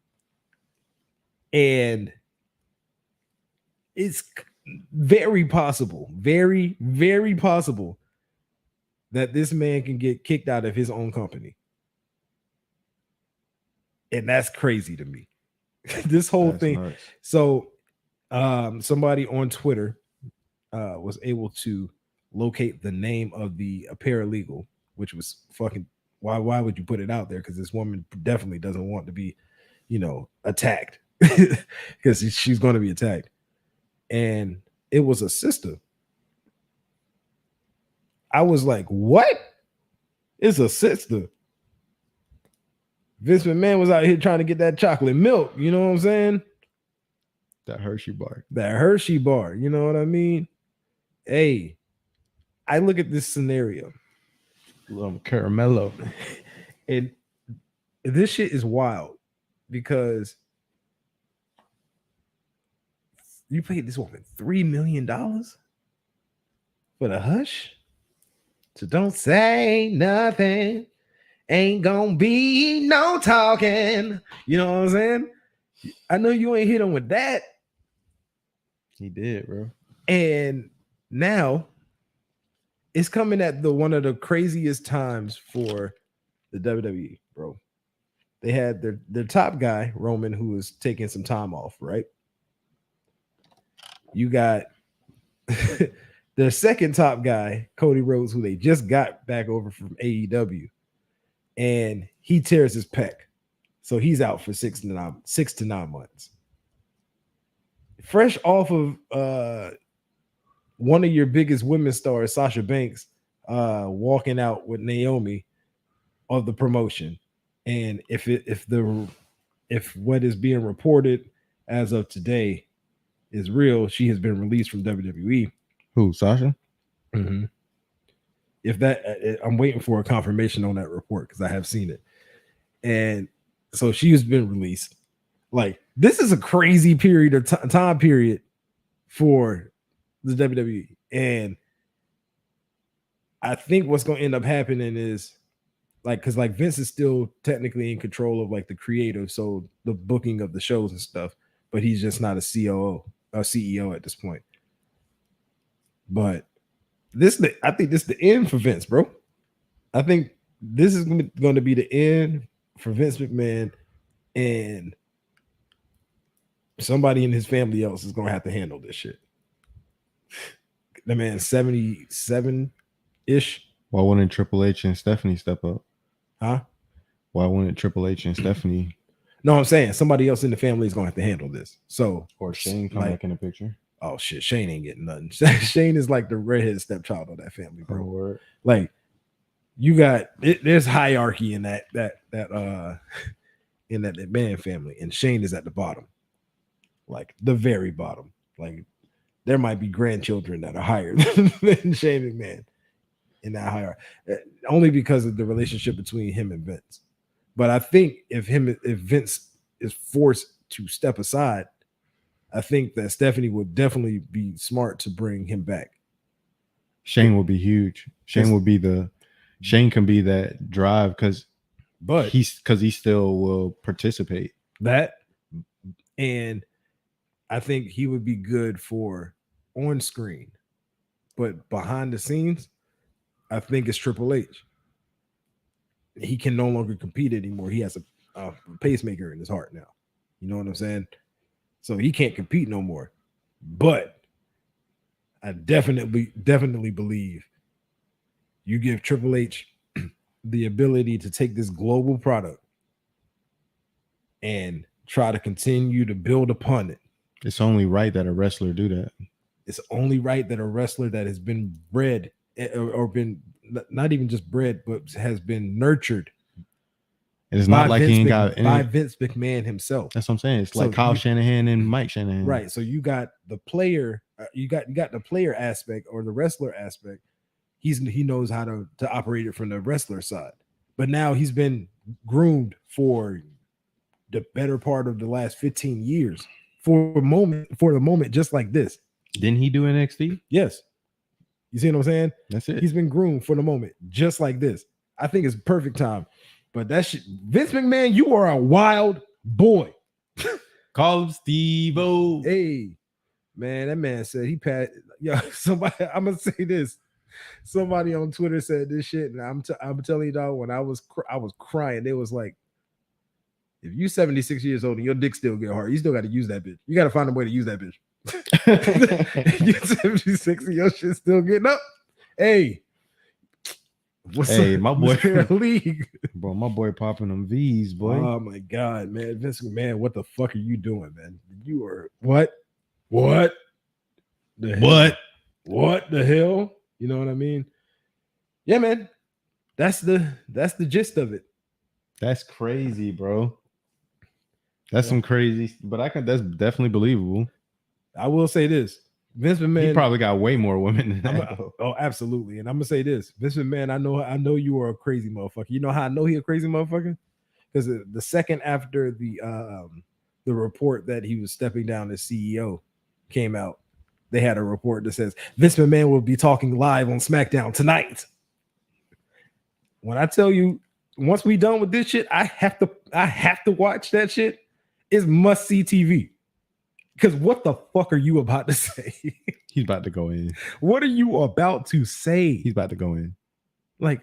And it's very possible, very, very possible that this man can get kicked out of his own company. And that's crazy to me. This whole thing. Nuts. So somebody on Twitter was able to locate the name of the paralegal, which was fucking, why would you put it out there? Because this woman definitely doesn't want to be, attacked, because she's going to be attacked. And it was a sister. I was like, what? It's a sister. Vince McMahon was out here trying to get that chocolate milk. You know what I'm saying? That Hershey bar. You know what I mean? Hey, I look at this scenario. Little caramello. And this shit is wild, because you paid this woman $3 million for the hush? So don't say nothing. Ain't gonna be no talking. You know what I'm saying? I know you ain't hit him with that. He did, bro. And now it's coming at one of the craziest times for the WWE, bro. They had their top guy, Roman, who was taking some time off, right? You got their second top guy, Cody Rhodes, who they just got back over from AEW, and he tears his pec. So he's out for 6 to 9 months. Fresh off of one of your biggest women's stars, Sasha Banks, walking out with Naomi of the promotion. And if what is being reported as of today is real, she has been released from WWE. Who, Sasha? Mm-hmm. if that, I'm waiting for a confirmation on that report because I have seen it. And so she has been released. Like, this is a crazy period of time period for the WWE. And I think what's going to end up happening is like, because like Vince is still technically in control of like the creative, so the booking of the shows and stuff, but he's just not a CEO at this point. But I think this is the end for Vince, bro. I think this is going to be the end for Vince McMahon, and somebody in his family else is going to have to handle this shit. The man 77-ish. Why wouldn't Triple H and Stephanie step up? Huh? Why wouldn't Triple H and Stephanie? No, I'm saying somebody else in the family is going to have to handle this. So, or Shane come back in the picture. Oh shit, Shane ain't getting nothing. Shane is like the redheaded stepchild of that family, bro. Oh, like, you got there's hierarchy in that in that man family, and Shane is at the bottom, like the very bottom. Like, there might be grandchildren that are higher than Shane McMahon in that hierarchy, only because of the relationship between him and Vince. But I think if Vince is forced to step aside, I think that Stephanie would definitely be smart to bring him back. Shane will be huge. Shane can be that drive because he still will participate. That, and I think he would be good for on screen, but behind the scenes, I think it's Triple H. He can no longer compete anymore. He has a pacemaker in his heart now. You know what I'm saying? So he can't compete no more. But I definitely believe you give Triple H the ability to take this global product and try to continue to build upon it. It's only right that a wrestler do that. It's only right that a wrestler that has been bred or been not even just bred, but has been nurtured. It's not like he ain't got by Vince McMahon himself. That's what I'm saying. It's like Kyle Shanahan and Mike Shanahan. Right. So you got the player, you got the player aspect or the wrestler aspect. He knows how to operate it from the wrestler side. But now he's been groomed for the better part of the last 15 years for the moment just like this. Didn't he do NXT? Yes. You see what I'm saying? That's it. He's been groomed for the moment just like this. I think it's perfect time. But that shit, Vince McMahon, you are a wild boy. Call him Steve-O. Hey, man, that man said he passed. Yo, somebody, I'm gonna say this. Somebody on Twitter said this shit, and I'm telling you, dog. When I was crying, they was like, "If you 76 years old and your dick still get hard, you still got to use that bitch. You got to find a way to use that bitch. You're 76 and your shit still getting up. Hey." Hey, my boy, league, bro, my boy popping them V's, boy. Oh my god, man, Vince McMahon, what the fuck are you doing, man? You are what the hell? You know what I mean? Yeah, man. That's the gist of it. That's crazy, bro. That's some crazy, but that's definitely believable. I will say this. Vince McMahon, he probably got way more women than that. Oh, absolutely. And I'm gonna say this, Vince McMahon, I know you are a crazy motherfucker. You know how I know he a crazy motherfucker? Because the second after the report that he was stepping down as CEO came out, they had a report that says Vince McMahon will be talking live on SmackDown tonight. When I tell you, once we done with this shit, I have to watch that shit. It's must see TV. Because what the fuck are you about to say? He's about to go in. What are you about to say? He's about to go in. Like,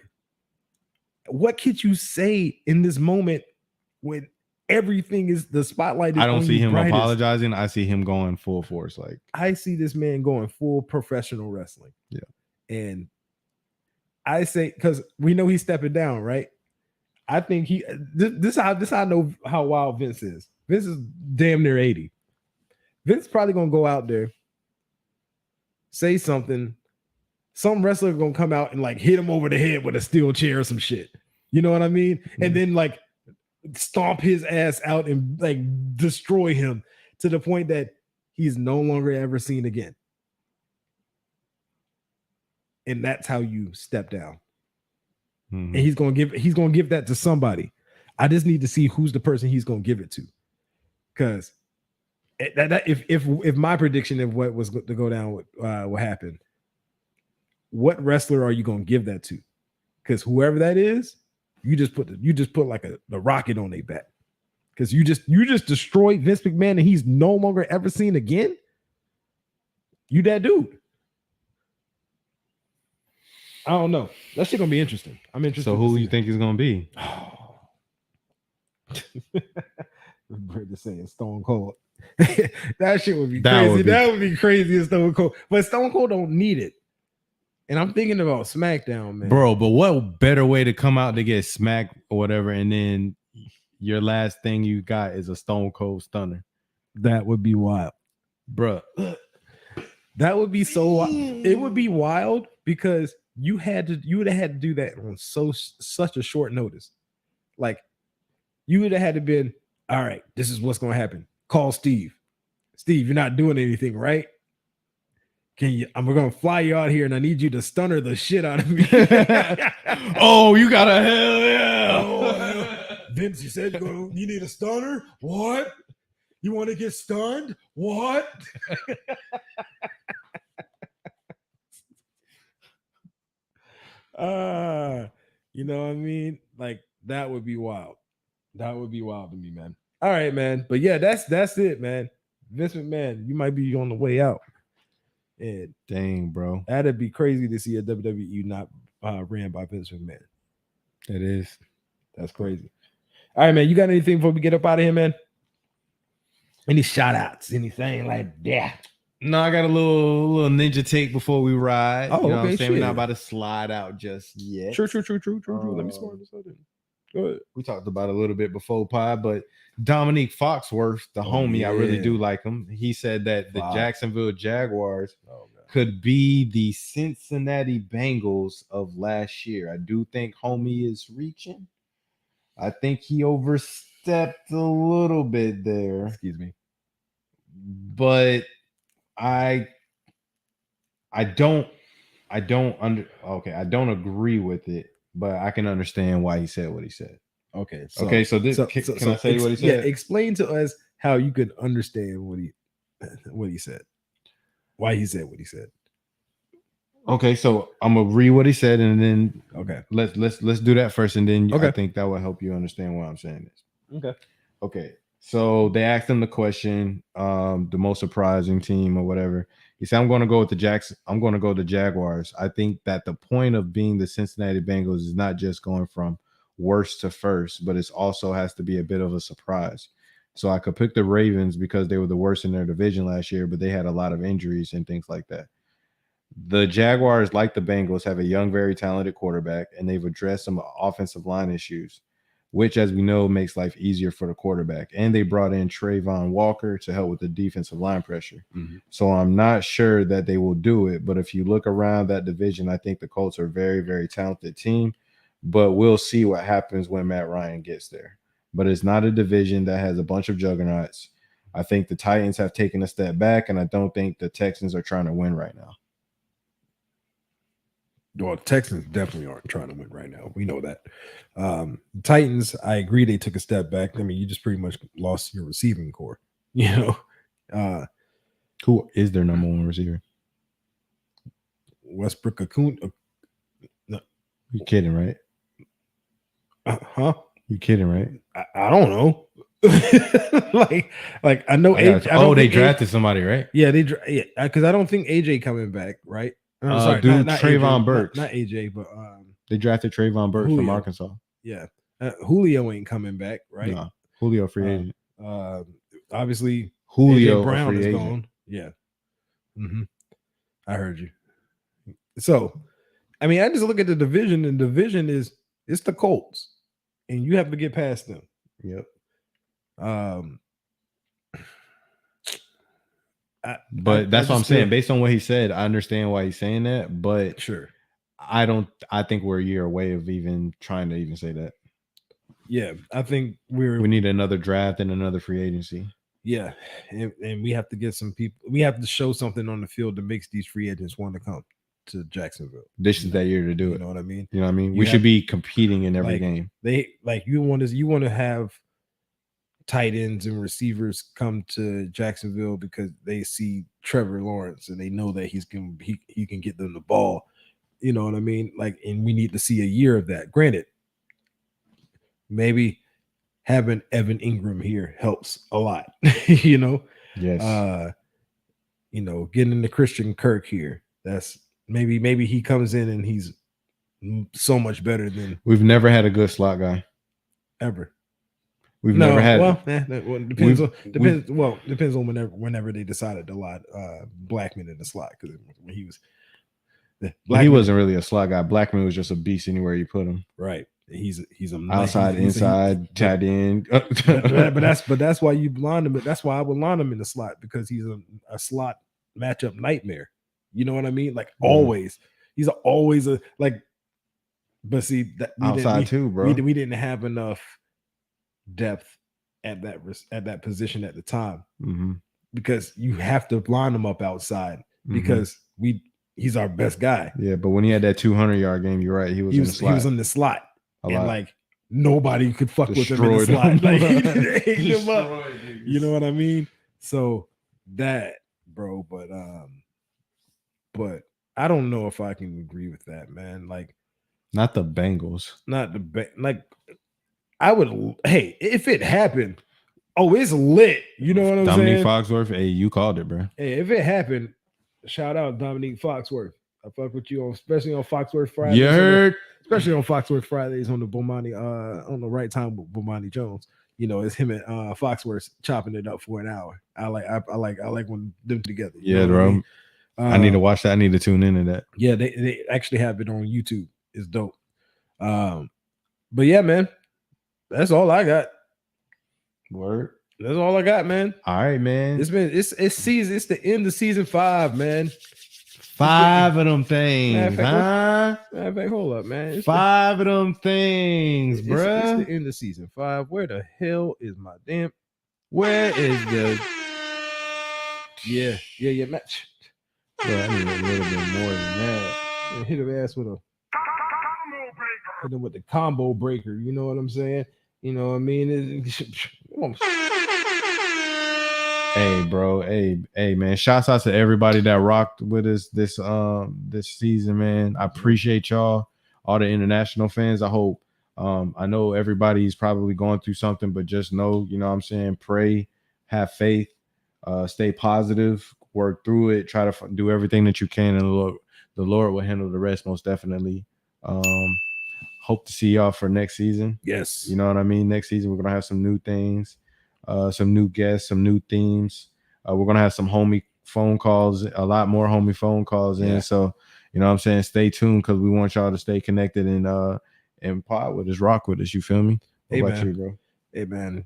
what could you say in this moment when everything is the spotlight? I don't see him apologizing. I see him going full force. Like, I see this man going full professional wrestling. Yeah. And I say, because we know he's stepping down, right? I think this how I know how wild Vince is. Vince is damn near 80. Vince probably gonna go out there, say something. Some wrestler gonna come out and like hit him over the head with a steel chair or some shit. You know what I mean? Mm-hmm. And then like stomp his ass out and like destroy him to the point that he's no longer ever seen again. and that's how you step down. Mhm. And he's gonna give that to somebody. I just need to see who's the person he's gonna give it to, because if my prediction of what was to go down with what happened, what wrestler are you gonna give that to? Because whoever that is, you just put like the rocket on their back. Because you just destroyed Vince McMahon and he's no longer ever seen again. You that dude. I don't know. That shit gonna be interesting. I'm interested. So who you think is gonna be? Brenda saying Stone Cold. That shit would be That crazy. would be- That would be crazy as Stone Cold. But Stone Cold don't need it. And I'm thinking about SmackDown, man. Bro, but what better way to come out to get smacked or whatever, and then your last thing you got is a Stone Cold Stunner? That would be wild. Bro, That would be so. It would be wild because you would have had to do that on such a short notice. Like you would have had to been, all right, this is what's going to happen. Call Steve. Steve, you're not doing anything, right? We're going to fly you out here and I need you to stunner the shit out of me. oh, you got a hell yeah. Oh, hell. Vince, you said you need a stunner? What? You want to get stunned? What? You know what I mean? Like that would be wild. That would be wild to me, man. All right, man. But yeah, that's it, man. Vince McMahon, you might be on the way out. And Dang, bro. that'd be crazy to see a WWE not ran by Vince McMahon. It is. That's crazy. All right, man. You got anything before we get up out of here, man? Any shout outs? Anything like that? No, I got a little ninja take before we ride. Oh, you know okay, what I'm saying? We're shit. not about to slide out just yet. True. Let me smart this out. Go ahead. We talked about it a little bit before pod, but Dominique Foxworth, the homie, I really do like him. He said that the Jacksonville Jaguars could be the Cincinnati Bengals of last year. I do think homie is reaching. I think he overstepped a little bit there. Excuse me. But I don't agree with it, but I can understand why he said what he said. Okay. So can I say what he said? Yeah, explain to us how you could understand what he said. Why he said what he said. Okay, so I'm gonna read what he said, and then let's do that first, and then I think that will help you understand why I'm saying this. Okay. So they asked him the question, the most surprising team or whatever. He said, I'm going to go with the Jaguars. I think that the point of being the Cincinnati Bengals is not just going from worst to first, but it also has to be a bit of a surprise. So I could pick the Ravens because they were the worst in their division last year, but they had a lot of injuries and things like that. The Jaguars, like the Bengals, have a young, very talented quarterback, and they've addressed some offensive line issues, which, as we know, makes life easier for the quarterback. And they brought in Trayvon Walker to help with the defensive line pressure. Mm-hmm. So I'm not sure that they will do it. But if you look around that division, I think the Colts are a very, very talented team. But we'll see what happens when Matt Ryan gets there. But it's not a division that has a bunch of juggernauts. I think the Titans have taken a step back, and I don't think the Texans are trying to win right now. Well, Texans definitely aren't trying to win right now. We know that. Titans, I agree, they took a step back. I mean, you just pretty much lost your receiving core. You know, who is their number one receiver? Westbrook Akun. No, you kidding, right? Huh? You kidding, right? I don't know. like I know. They drafted somebody, right? Yeah, because I don't think AJ coming back, right? I'm sorry, not Trayvon AJ, Burks. Not AJ, but they drafted Trayvon Burks Julio. from Arkansas. Yeah, Julio ain't coming back, right? No, Julio free agent. Obviously, Julio AJ Brown is agent. gone. Yeah, I heard you. So, I mean, I just look at the division, and the division it's the Colts, and you have to get past them. Yep. But that's what I'm saying. Based on what he said, I understand why he's saying that. But sure, I think we're a year away of even trying to even say that. Yeah, I think we need another draft and another free agency. Yeah, and we have to get some people. We have to show something on the field that makes these free agents want to come. to Jacksonville. This is that year to do You it. know what I mean? You know what I mean? You We have- should be competing in every like, game. You want to have tight ends and receivers come to Jacksonville because they see Trevor Lawrence and they know that he can get them the ball. You know what I mean? Like, and we need to see a year of that. Granted, maybe having Evan Ingram here helps a lot. You know, Yes. you know, getting the Christian Kirk here. That's maybe he comes in and he's so much better than We've never had a good slot guy. ever. We've never had. Well, depends on whenever they decided to lot Blackman in the slot, because when he was He wasn't really a slot guy. Blackman was just a beast anywhere you put him. right. He's a Outside, inside, tight end. but that's why you line him. That's why I would line him in the slot, because he's a slot matchup nightmare. You know what I mean? Like always, he's always a like. But see, that outside too, bro. We didn't have enough depth at that position at the time, because you have to line him up outside, because he's our best guy. Yeah, but when he had that 200-yard game, you're right. He was in the slot. He was in the slot, and like nobody could fuck with him in the slot. Like he ate him up. You know what I mean? So that, bro, but I don't know if I can agree with that, man. Like, not the Bengals. Like, I would. Hey, if it happened, it's lit. You know what I'm saying? Dominique Foxworth. Hey, you called it, bro. Hey, if it happened, shout out Dominique Foxworth. I fuck with you especially on Foxworth Fridays. You heard? Especially on Foxworth Fridays on the Bomani, on the right time with Bomani Jones. You know, it's him and Foxworth chopping it up for an hour. I like when them together. Yeah, bro. I need to watch that. I need to tune into that. Yeah, they actually have it on YouTube. It's dope. But yeah, man, that's all I got. Word. That's all I got, man. All right, man. It's the end of season 5, man. 5 of them things, huh? Hold up, man. It's 5 of them things, bruh. It's the end of season 5. Where the hell is my damn? Where is the? Yeah, match. Yeah, I need a little bit more than that. Yeah, hit her ass with the combo breaker. You know what I'm saying? You know what I mean? Hey, bro. Hey, man. Shouts out to everybody that rocked with us this season, man. I appreciate y'all, all the international fans. I hope. I know everybody's probably going through something, but just know, you know what I'm saying? Pray, have faith, stay positive, work through it, try to do everything that you can, and the Lord will handle the rest, most definitely. Hope to see y'all for next season. Yes. You know what I mean? Next season, we're going to have some new things, some new guests, some new themes. We're going to have some homie phone calls, a lot more homie phone calls in. So, you know what I'm saying? Stay tuned, because we want y'all to stay connected and pod with us, rock with us. You feel me? What about you, bro? Hey, man.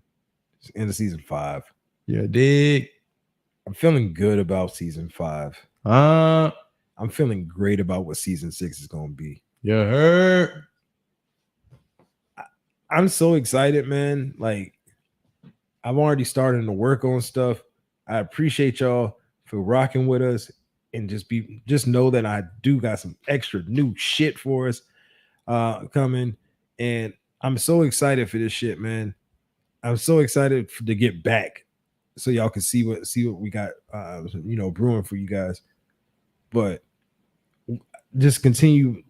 It's end of season 5. Yeah, dig. I'm feeling good about season 5. I'm feeling great about what season 6 is going to be. You heard? I'm so excited, man. Like, I'm already starting to work on stuff. I appreciate y'all for rocking with us, and just know that I do got some extra new shit for us coming, and I'm so excited for this shit, man. I'm so excited to get back, so y'all can see what we got, brewing for you guys. But just continue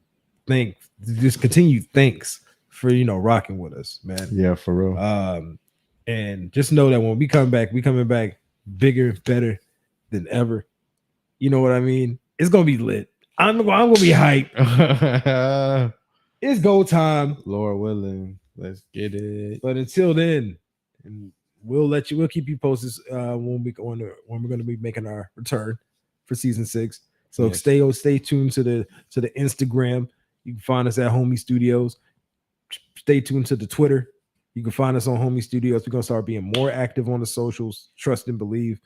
thanks for rocking with us, man. Yeah, for real. And just know that when we come back, we coming back bigger, better than ever. You know what I mean? It's gonna be lit. I'm gonna be hyped. It's go time, Lord willing. Let's get it. But until then, and we'll keep you posted when we're going to be making our return for season 6. So stay tuned to the Instagram. You can find us at Homie Studios. Stay tuned to the Twitter. You can find us on Homie Studios. We're gonna start being more active on the socials. Trust and believe.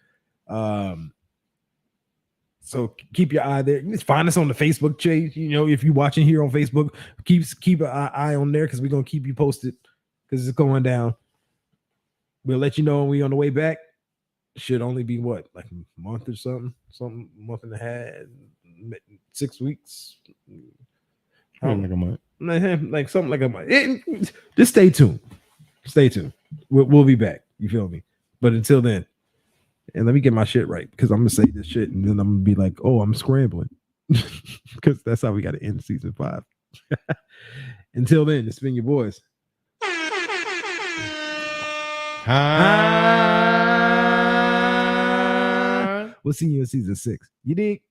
So keep your eye there. Just find us on the Facebook page. If you're watching here on Facebook, keep an eye on there, because we're gonna keep you posted, because it's going down. We'll let you know when we on the way back. Should only be like a month or something, month and a half, 6 weeks. Like a month. Like something like a month. Just stay tuned. Stay tuned. We'll be back. You feel me? But until then, and let me get my shit right because I'm gonna say this shit and then I'm gonna be like, oh, I'm scrambling because that's how we got to end season 5. Until then, it's been your boys. We'll see you in season 6. You dig?